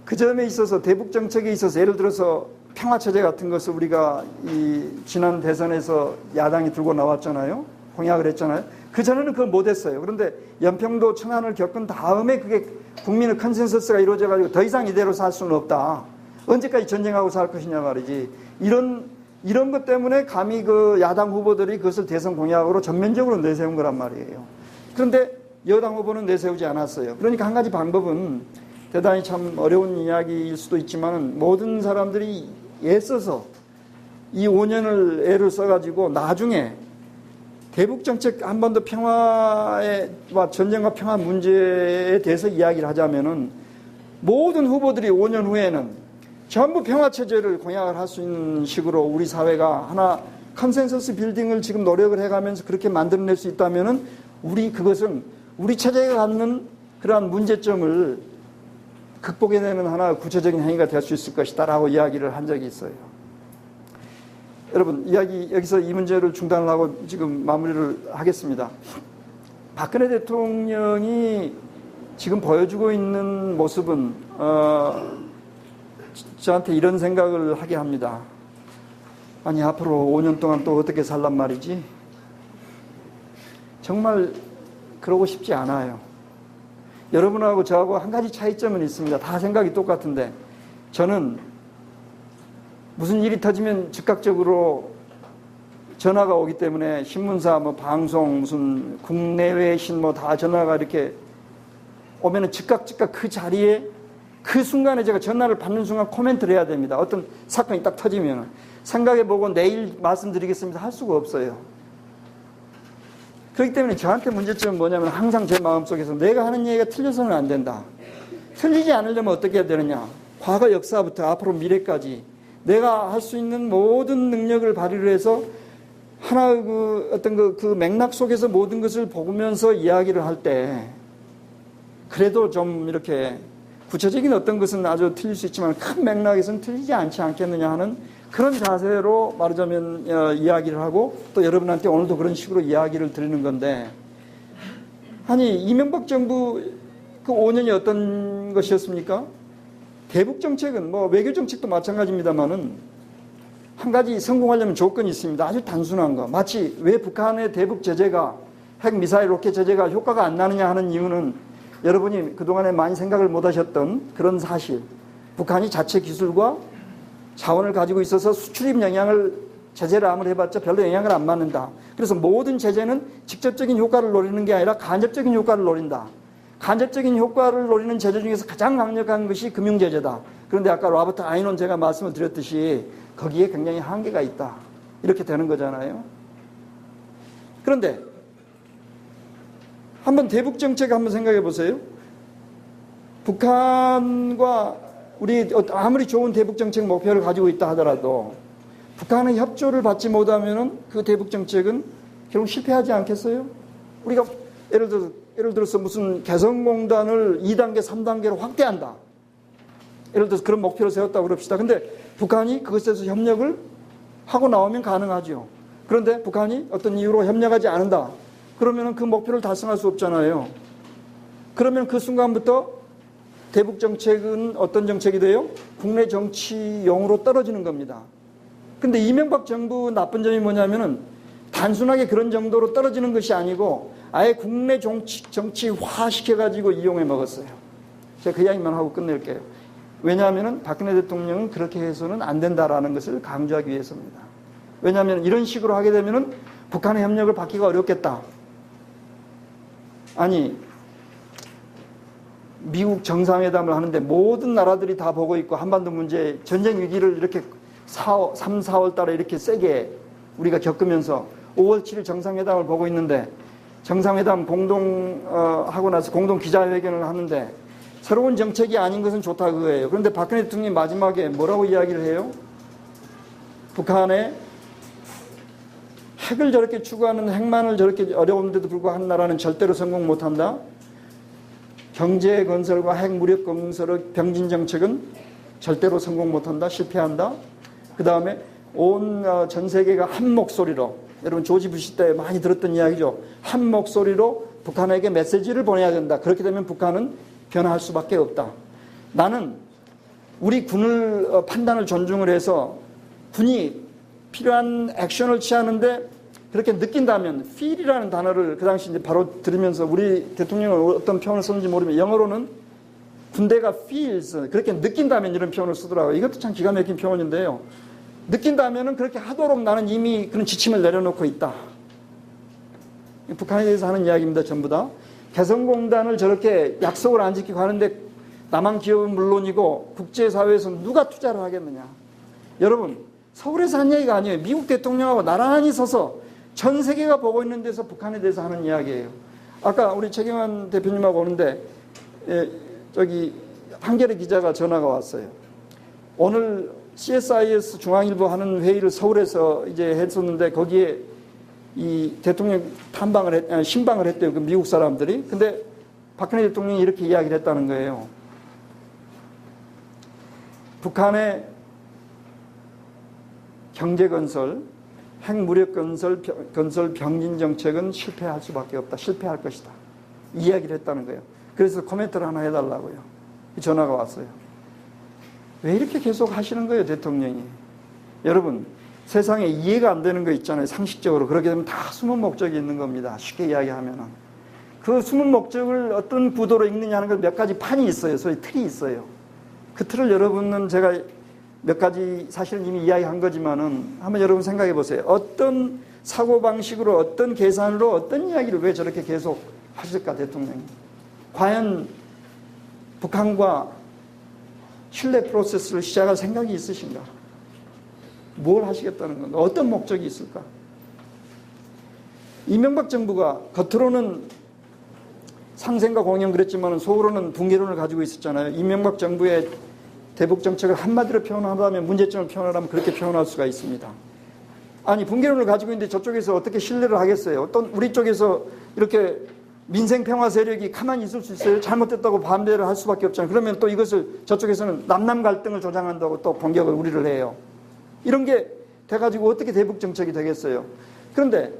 그 점에 있어서 대북 정책에 있어서, 예를 들어서 평화체제 같은 것을 우리가 이 지난 대선에서 야당이 들고 나왔잖아요. 공약을 했잖아요. 그 전에는 그걸 못했어요. 그런데 연평도 천안을 겪은 다음에 그게 국민의 컨센서스가 이루어져 가지고 더 이상 이대로 살 수는 없다. 언제까지 전쟁하고 살 것이냐 말이지. 이런 것 때문에 감히 그 야당 후보들이 그것을 대선 공약으로 전면적으로 내세운 거란 말이에요. 그런데 여당 후보는 내세우지 않았어요. 그러니까 한 가지 방법은, 대단히 참 어려운 이야기일 수도 있지만, 모든 사람들이 애써서 이 5년을 애를 써가지고 나중에 대북정책, 한 번 더 평화와 전쟁과 평화 문제에 대해서 이야기를 하자면은, 모든 후보들이 5년 후에는 전부 평화체제를 공약을 할 수 있는 식으로 우리 사회가 하나 컨센서스 빌딩을 지금 노력을 해가면서 그렇게 만들어낼 수 있다면은, 그것은 우리 체제가 갖는 그러한 문제점을 극복해내는 하나 구체적인 행위가 될 수 있을 것이다 라고 이야기를 한 적이 있어요. 여러분, 여기서 이 문제를 중단을 하고 지금 마무리를 하겠습니다. 박근혜 대통령이 지금 보여주고 있는 모습은 저한테 이런 생각을 하게 합니다. 아니, 앞으로 5년 동안 또 어떻게 살란 말이지? 정말 그러고 싶지 않아요. 여러분하고 저하고 한 가지 차이점은 있습니다. 다 생각이 똑같은데, 저는 무슨 일이 터지면 즉각적으로 전화가 오기 때문에, 신문사, 방송, 무슨 국내외 신 다 전화가 이렇게 오면은 즉각 그 자리에 그 순간에 제가 전화를 받는 순간 코멘트를 해야 됩니다. 어떤 사건이 딱 터지면 생각해보고 내일 말씀드리겠습니다 할 수가 없어요. 그렇기 때문에 저한테 문제점은 뭐냐면, 항상 제 마음속에서 내가 하는 얘기가 틀려서는 안 된다. 틀리지 않으려면 어떻게 해야 되느냐. 과거 역사부터 앞으로 미래까지 내가 할 수 있는 모든 능력을 발휘를 해서 하나 그 맥락 속에서 모든 것을 보면서 이야기를 할 때, 그래도 좀 이렇게 구체적인 어떤 것은 아주 틀릴 수 있지만 큰 맥락에서는 틀리지 않지 않겠느냐 하는 그런 자세로 말하자면 이야기를 하고, 또 여러분한테 오늘도 그런 식으로 이야기를 드리는 건데, 아니, 이명박 정부 그 5년이 어떤 것이었습니까? 대북 정책은 외교 정책도 마찬가지입니다만은 한 가지 성공하려면 조건이 있습니다. 아주 단순한 거. 마치 왜 북한의 대북 제재가, 핵 미사일 로켓 제재가 효과가 안 나느냐 하는 이유는, 여러분이 그동안에 많이 생각을 못 하셨던 그런 사실, 북한이 자체 기술과 자원을 가지고 있어서 수출입 영향을, 제재를 아무리 해봤자 별로 영향을 안 받는다. 그래서 모든 제재는 직접적인 효과를 노리는 게 아니라 간접적인 효과를 노린다. 간접적인 효과를 노리는 제재 중에서 가장 강력한 것이 금융제재다. 그런데 아까 로버트 아이논 제가 말씀을 드렸듯이 거기에 굉장히 한계가 있다. 이렇게 되는 거잖아요. 그런데 한번 대북 정책 한번 생각해 보세요. 북한과 우리 아무리 좋은 대북 정책 목표를 가지고 있다 하더라도 북한의 협조를 받지 못하면은 그 대북 정책은 결국 실패하지 않겠어요? 우리가 예를 들어서 무슨 개성공단을 2단계, 3단계로 확대한다. 예를 들어서 그런 목표를 세웠다고 그럽시다. 근데 북한이 그것에서 협력을 하고 나오면 가능하죠. 그런데 북한이 어떤 이유로 협력하지 않는다. 그러면 그 목표를 달성할 수 없잖아요. 그러면 그 순간부터 대북 정책은 어떤 정책이 돼요? 국내 정치용으로 떨어지는 겁니다. 근데 이명박 정부 나쁜 점이 뭐냐면은 단순하게 그런 정도로 떨어지는 것이 아니고 아예 국내 정치화 시켜가지고 이용해 먹었어요. 제가 그 이야기만 하고 끝낼게요. 왜냐하면 박근혜 대통령은 그렇게 해서는 안 된다라는 것을 강조하기 위해서입니다. 왜냐하면 이런 식으로 하게 되면 북한의 협력을 받기가 어렵겠다. 아니, 미국 정상회담을 하는데 모든 나라들이 다 보고 있고 한반도 문제 전쟁 위기를 이렇게 3, 4월 달에 이렇게 세게 우리가 겪으면서 5월 7일 정상회담을 보고 있는데 정상회담 하고 나서 공동 기자회견을 하는데 새로운 정책이 아닌 것은 좋다 그거예요. 그런데 박근혜 대통령이 마지막에 뭐라고 이야기를 해요? 북한의 핵을 저렇게 추구하는 핵만을 저렇게 어려운데도 불구하고 한 나라는 절대로 성공 못한다. 경제 건설과 핵 무력 건설의 병진 정책은 절대로 성공 못한다. 실패한다. 그 다음에 온 전 세계가 한 목소리로, 여러분 조지 부시 때 많이 들었던 이야기죠. 한 목소리로 북한에게 메시지를 보내야 된다. 그렇게 되면 북한은 변화할 수밖에 없다. 나는 우리 군을 판단을 존중을 해서 군이 필요한 액션을 취하는데 그렇게 느낀다면 feel이라는 단어를 그 당시 이제 바로 들으면서 우리 대통령은 어떤 표현을 썼는지 모르면 영어로는 군대가 feels 그렇게 느낀다면 이런 표현을 쓰더라고요. 이것도 참 기가 막힌 표현인데요. 느낀다면은 그렇게 하도록 나는 이미 그런 지침을 내려놓고 있다. 북한에 대해서 하는 이야기입니다. 전부 다. 개성공단을 저렇게 약속을 안 지키고 하는데 남한 기업은 물론이고 국제사회에서 누가 투자를 하겠느냐. 여러분 서울에서 한 얘기가 아니에요. 미국 대통령하고 나란히 서서 전 세계가 보고 있는 데서 북한에 대해서 하는 이야기예요. 아까 우리 최경환 대표님하고 오는데 저기 한겨레 기자가 전화가 왔어요. 오늘 CSIS 중앙일보 하는 회의를 서울에서 이제 했었는데 거기에 이 대통령 신방을 했대요. 그 미국 사람들이. 근데 박근혜 대통령이 이렇게 이야기를 했다는 거예요. 북한의 경제건설, 핵무력건설 병진 정책은 실패할 수밖에 없다. 실패할 것이다. 이야기를 했다는 거예요. 그래서 코멘트를 하나 해달라고요. 전화가 왔어요. 왜 이렇게 계속 하시는 거예요, 대통령이? 여러분, 세상에 이해가 안 되는 거 있잖아요, 상식적으로. 그렇게 되면 다 숨은 목적이 있는 겁니다. 쉽게 이야기하면은. 그 숨은 목적을 어떤 구도로 읽느냐 하는 건 몇 가지 판이 있어요. 소위 틀이 있어요. 그 틀을 여러분은 제가 몇 가지 사실 이미 이야기한 거지만은 한번 여러분 생각해 보세요. 어떤 사고방식으로, 어떤 계산으로, 어떤 이야기를 왜 저렇게 계속 하실까, 대통령이? 과연 북한과 신뢰 프로세스를 시작할 생각이 있으신가? 뭘 하시겠다는 건가? 어떤 목적이 있을까? 이명박 정부가 겉으로는 상생과 공영 그랬지만 속으로는 붕괴론을 가지고 있었잖아요. 이명박 정부의 대북 정책을 한마디로 표현하다면, 문제점을 표현하라면 그렇게 표현할 수가 있습니다. 아니, 붕괴론을 가지고 있는데 저쪽에서 어떻게 신뢰를 하겠어요? 어떤 우리 쪽에서 이렇게 민생평화 세력이 가만히 있을 수 있어요? 잘못됐다고 반대를 할 수밖에 없잖아요. 그러면 또 이것을 저쪽에서는 남남 갈등을 조장한다고 또 공격을 우리를 해요. 이런 게 돼가지고 어떻게 대북 정책이 되겠어요? 그런데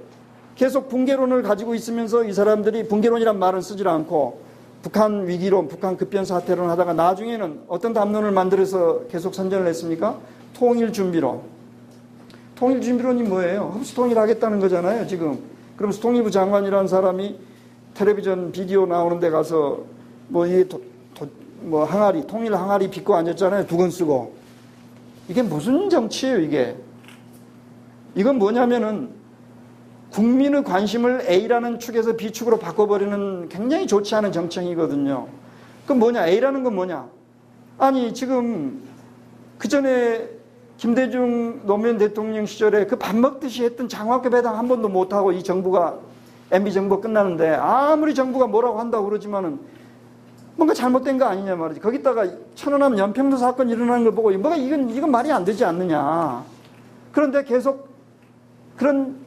계속 붕괴론을 가지고 있으면서 이 사람들이 붕괴론이란 말은 쓰질 않고 북한 위기론, 북한 급변사태론 하다가 나중에는 어떤 담론을 만들어서 계속 선전을 했습니까? 통일준비론. 통일준비론이 뭐예요? 흡수 통일하겠다는 거잖아요, 지금. 그러면서 통일부 장관이라는 사람이 텔레비전 비디오 나오는 데 가서 항아리, 통일 항아리 빚고 앉았잖아요. 두건 쓰고. 이게 무슨 정치예요, 이게? 이건 뭐냐면은 국민의 관심을 A라는 축에서 B축으로 바꿔버리는 굉장히 좋지 않은 정책이거든요. 그럼 뭐냐? A라는 건 뭐냐? 아니, 지금 그 전에 김대중 노무현 대통령 시절에 그 밥 먹듯이 했던 장학금 배당 한 번도 못하고 이 정부가 MB 정부가 끝나는데 아무리 정부가 뭐라고 한다고 그러지만은 뭔가 잘못된 거 아니냐 말이지. 거기다가 천안함 연평도 사건 일어나는 걸 보고 이건 말이 안 되지 않느냐. 그런데 계속 그런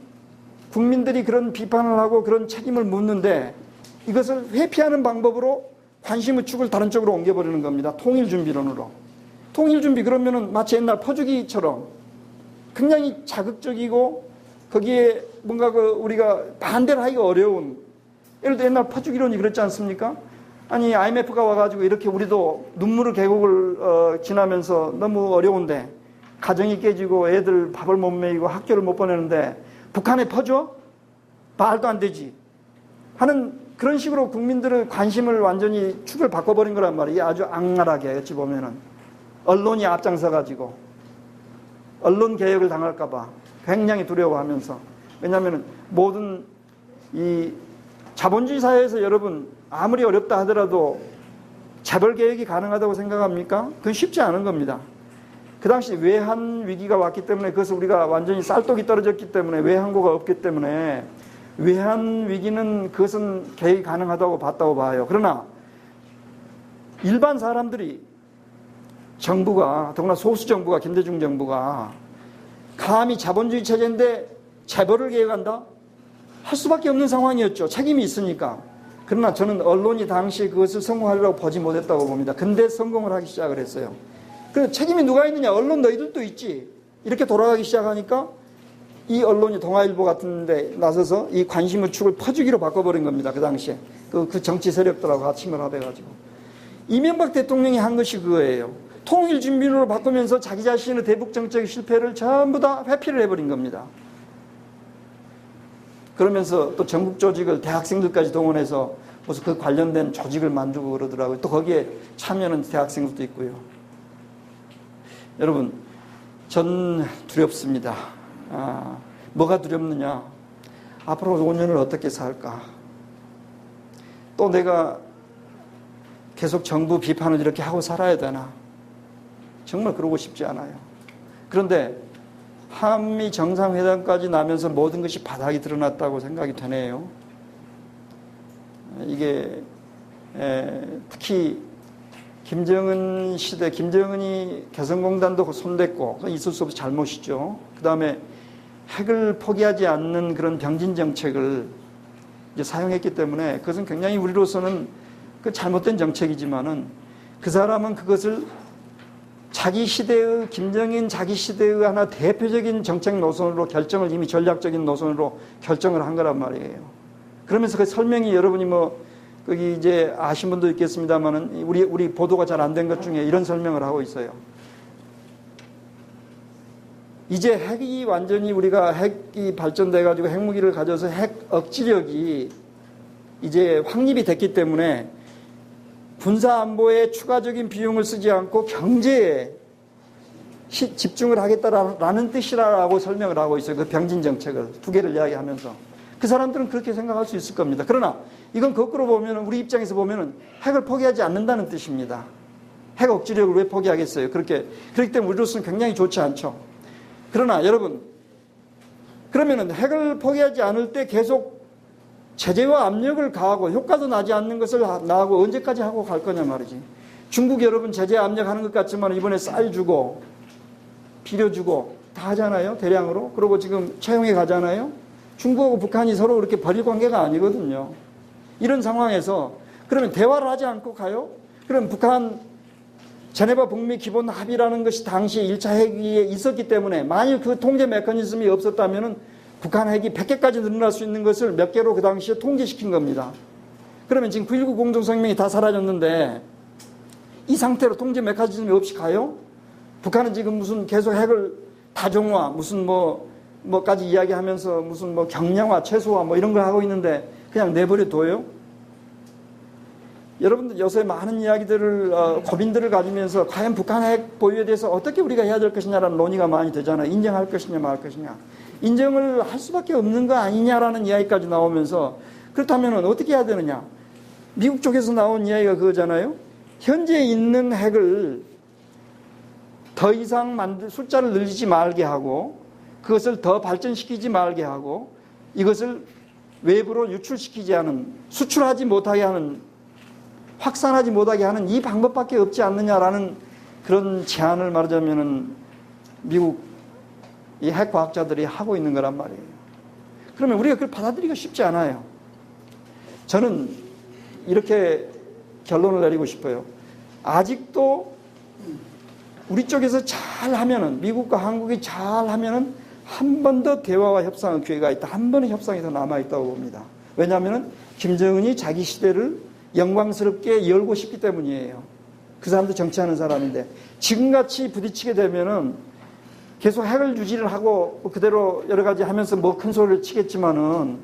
국민들이 그런 비판을 하고 그런 책임을 묻는데 이것을 회피하는 방법으로 관심의 축을 다른 쪽으로 옮겨버리는 겁니다. 통일준비론으로. 통일준비 그러면은 마치 옛날 퍼주기처럼 굉장히 자극적이고 거기에 뭔가 우리가 반대를 하기가 어려운, 예를 들어 옛날 퍼주기론이 그렇지 않습니까? 아니, IMF가 와가지고 이렇게 우리도 눈물의 계곡을 지나면서 너무 어려운데 가정이 깨지고 애들 밥을 못 먹이고 학교를 못 보내는데 북한에 퍼줘? 말도 안 되지. 하는 그런 식으로 국민들의 관심을 완전히 축을 바꿔버린 거란 말이에요. 아주 악랄하게 어찌 보면은. 언론이 앞장서가지고 언론 개혁을 당할까봐 굉장히 두려워하면서, 왜냐하면 모든 이 자본주의 사회에서 여러분 아무리 어렵다 하더라도 재벌 개혁이 가능하다고 생각합니까? 그건 쉽지 않은 겁니다. 그 당시 외환 위기가 왔기 때문에, 그것을 우리가 완전히 쌀독이 떨어졌기 때문에, 외환고가 없기 때문에 외환 위기는 그것은 개혁이 가능하다고 봤다고 봐요. 그러나 일반 사람들이, 정부가, 더구나 소수 정부가, 김대중 정부가 감히 자본주의 체제인데 재벌을 개혁한다? 할 수밖에 없는 상황이었죠. 책임이 있으니까. 그러나 저는 언론이 당시 그것을 성공하려고 보지 못했다고 봅니다. 근데 성공을 하기 시작을 했어요. 그 책임이 누가 있느냐? 언론 너희들도 있지. 이렇게 돌아가기 시작하니까 이 언론이 동아일보 같은 데 나서서 이 관심 우측을 퍼주기로 바꿔버린 겁니다. 그 당시에. 그 정치 세력들하고 같이 결합해가지고. 이명박 대통령이 한 것이 그거예요. 통일준비론으로 바꾸면서 자기 자신의 대북 정책의 실패를 전부 다 회피를 해버린 겁니다. 그러면서 또 전국 조직을 대학생들까지 동원해서 무슨 그 관련된 조직을 만들고 그러더라고요. 또 거기에 참여하는 대학생들도 있고요. 여러분, 전 두렵습니다. 뭐가 두렵느냐? 앞으로 5년을 어떻게 살까? 또 내가 계속 정부 비판을 이렇게 하고 살아야 되나? 정말 그러고 싶지 않아요. 그런데 한미 정상회담까지 나면서 모든 것이 바닥이 드러났다고 생각이 되네요. 이게 특히 김정은 시대, 김정은이 개성공단도 손댔고, 그건 있을 수 없이 잘못이죠. 그 다음에 핵을 포기하지 않는 그런 병진 정책을 이제 사용했기 때문에 그것은 굉장히 우리로서는 그 잘못된 정책이지만은, 그 사람은 그것을 자기 시대의, 김정인 자기 시대의 하나 대표적인 정책 노선으로 결정을, 이미 전략적인 노선으로 결정을 한 거란 말이에요. 그러면서 그 설명이, 여러분이 거기 이제 아신 분도 있겠습니다만은, 우리 보도가 잘 안 된 것 중에 이런 설명을 하고 있어요. 이제 핵이 완전히, 우리가 핵이 발전돼가지고 핵무기를 가져서 핵 억지력이 이제 확립이 됐기 때문에 군사안보에 추가적인 비용을 쓰지 않고 경제에 집중을 하겠다라는 뜻이라고 설명을 하고 있어요. 그 병진 정책을 두 개를 이야기하면서. 그 사람들은 그렇게 생각할 수 있을 겁니다. 그러나 이건 거꾸로 보면, 우리 입장에서 보면 핵을 포기하지 않는다는 뜻입니다. 핵 억지력을 왜 포기하겠어요? 그렇기 때문에 우리로서는 굉장히 좋지 않죠. 그러나 여러분, 그러면은 핵을 포기하지 않을 때 계속 제재와 압력을 가하고 효과도 나지 않는 것을 나하고 언제까지 하고 갈 거냐 말이지. 중국 여러분 제재 압력하는 것 같지만 이번에 쌀 주고 비료 주고 다 하잖아요. 대량으로. 그리고 지금 채용해 가잖아요. 중국하고 북한이 서로 그렇게 버릴 관계가 아니거든요. 이런 상황에서 그러면 대화를 하지 않고 가요? 그럼 북한 제네바 북미 기본 합의라는 것이 당시 1차 핵위에 있었기 때문에, 만일 그 통제 메커니즘이 없었다면 북한 핵이 100개까지 늘어날 수 있는 것을 몇 개로 그 당시에 통제시킨 겁니다. 그러면 지금 9.19 공동성명이 다 사라졌는데 이 상태로 통제 메커니즘이 없이 가요? 북한은 지금 무슨 계속 핵을 다종화, 무슨 뭐까지 이야기하면서 무슨 경량화, 최소화 이런 걸 하고 있는데 그냥 내버려 둬요? 여러분들 요새 많은 이야기들을, 고민들을 가지면서 과연 북한 핵 보유에 대해서 어떻게 우리가 해야 될 것이냐라는 논의가 많이 되잖아요. 인정할 것이냐 말 것이냐. 인정을 할 수밖에 없는 거 아니냐라는 이야기까지 나오면서, 그렇다면 어떻게 해야 되느냐. 미국 쪽에서 나온 이야기가 그거잖아요. 현재 있는 핵을 더 이상 숫자를 늘리지 말게 하고, 그것을 더 발전시키지 말게 하고, 이것을 외부로 유출시키지 않은, 수출하지 못하게 하는, 확산하지 못하게 하는 이 방법밖에 없지 않느냐라는 그런 제안을 말하자면은 미국 이 핵과학자들이 하고 있는 거란 말이에요. 그러면 우리가 그걸 받아들이기가 쉽지 않아요. 저는 이렇게 결론을 내리고 싶어요. 아직도 우리 쪽에서 잘하면은, 미국과 한국이 잘하면은 한 번 더 대화와 협상의 기회가 있다. 한 번의 협상이 더 남아있다고 봅니다. 왜냐하면 김정은이 자기 시대를 영광스럽게 열고 싶기 때문이에요. 그 사람도 정치하는 사람인데, 지금같이 부딪히게 되면은 계속 핵을 유지를 하고 그대로 여러 가지 하면서 큰 소리를 치겠지만은,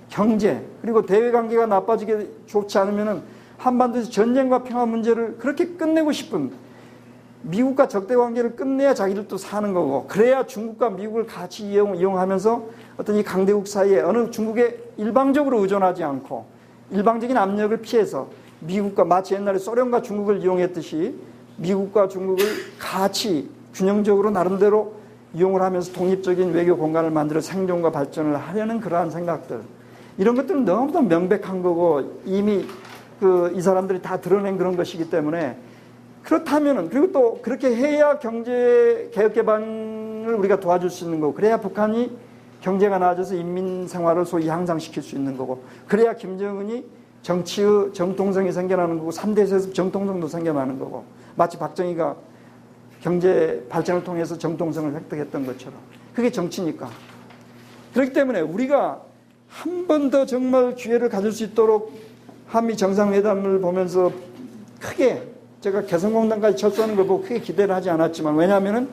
경제 그리고 대외 관계가 나빠지게 좋지 않으면은 한반도에서 전쟁과 평화 문제를 그렇게 끝내고 싶은, 미국과 적대 관계를 끝내야 자기들도 사는 거고, 그래야 중국과 미국을 같이 이용하면서 어떤 이 강대국 사이에 어느 중국에 일방적으로 의존하지 않고 일방적인 압력을 피해서 미국과 마치 옛날에 소련과 중국을 이용했듯이 미국과 중국을 같이 균형적으로 나름대로 이용을 하면서 독립적인 외교 공간을 만들어 생존과 발전을 하려는 그러한 생각들, 이런 것들은 너무도 명백한 거고 이미 이 사람들이 다 드러낸 그런 것이기 때문에, 그렇다면은, 그리고 또 그렇게 해야 경제 개혁 개방을 우리가 도와줄 수 있는 거고, 그래야 북한이 경제가 나아져서 인민 생활을 소위 향상시킬 수 있는 거고, 그래야 김정은이 정치의 정통성이 생겨나는 거고, 3대 세습 정통성도 생겨나는 거고, 마치 박정희가 경제 발전을 통해서 정통성을 획득했던 것처럼. 그게 정치니까. 그렇기 때문에 우리가 한 번 더 정말 기회를 가질 수 있도록 한미 정상회담을 보면서 크게, 제가 개성공단까지 철수하는 걸 보고 크게 기대를 하지 않았지만, 왜냐하면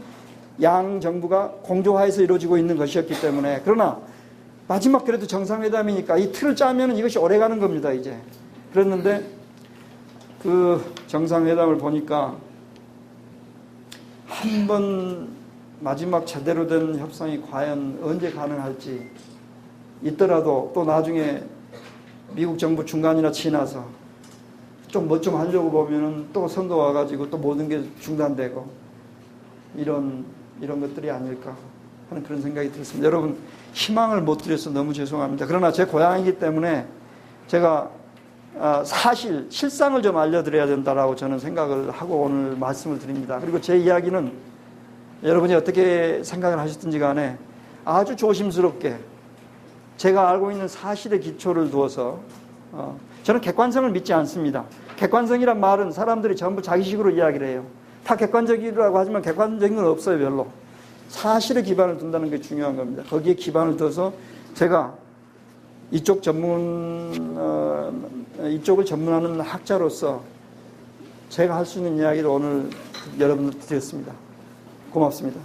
양 정부가 공조하에서 이루어지고 있는 것이었기 때문에. 그러나 마지막 그래도 정상회담이니까 이 틀을 짜면 이것이 오래가는 겁니다, 이제. 그랬는데 그 정상회담을 보니까 한 번 마지막 제대로 된 협상이 과연 언제 가능할지, 있더라도 또 나중에 미국 정부 중간이나 지나서 좀 뭐 좀 하려고 보면은 또 선거 와가지고 또 모든 게 중단되고 이런 것들이 아닐까 하는 그런 생각이 들었습니다. 여러분, 희망을 못 드려서 너무 죄송합니다. 그러나 제 고향이기 때문에 제가 실상을 좀 알려드려야 된다라고 저는 생각을 하고 오늘 말씀을 드립니다. 그리고 제 이야기는 여러분이 어떻게 생각을 하셨든지 간에 아주 조심스럽게 제가 알고 있는 사실의 기초를 두어서, 저는 객관성을 믿지 않습니다. 객관성이란 말은 사람들이 전부 자기식으로 이야기를 해요. 다 객관적이라고 하지만 객관적인 건 없어요, 별로. 사실에 기반을 둔다는 게 중요한 겁니다. 거기에 기반을 둬서 제가 이쪽을 전문하는 학자로서 제가 할 수 있는 이야기를 오늘 여러분들 드렸습니다. 고맙습니다.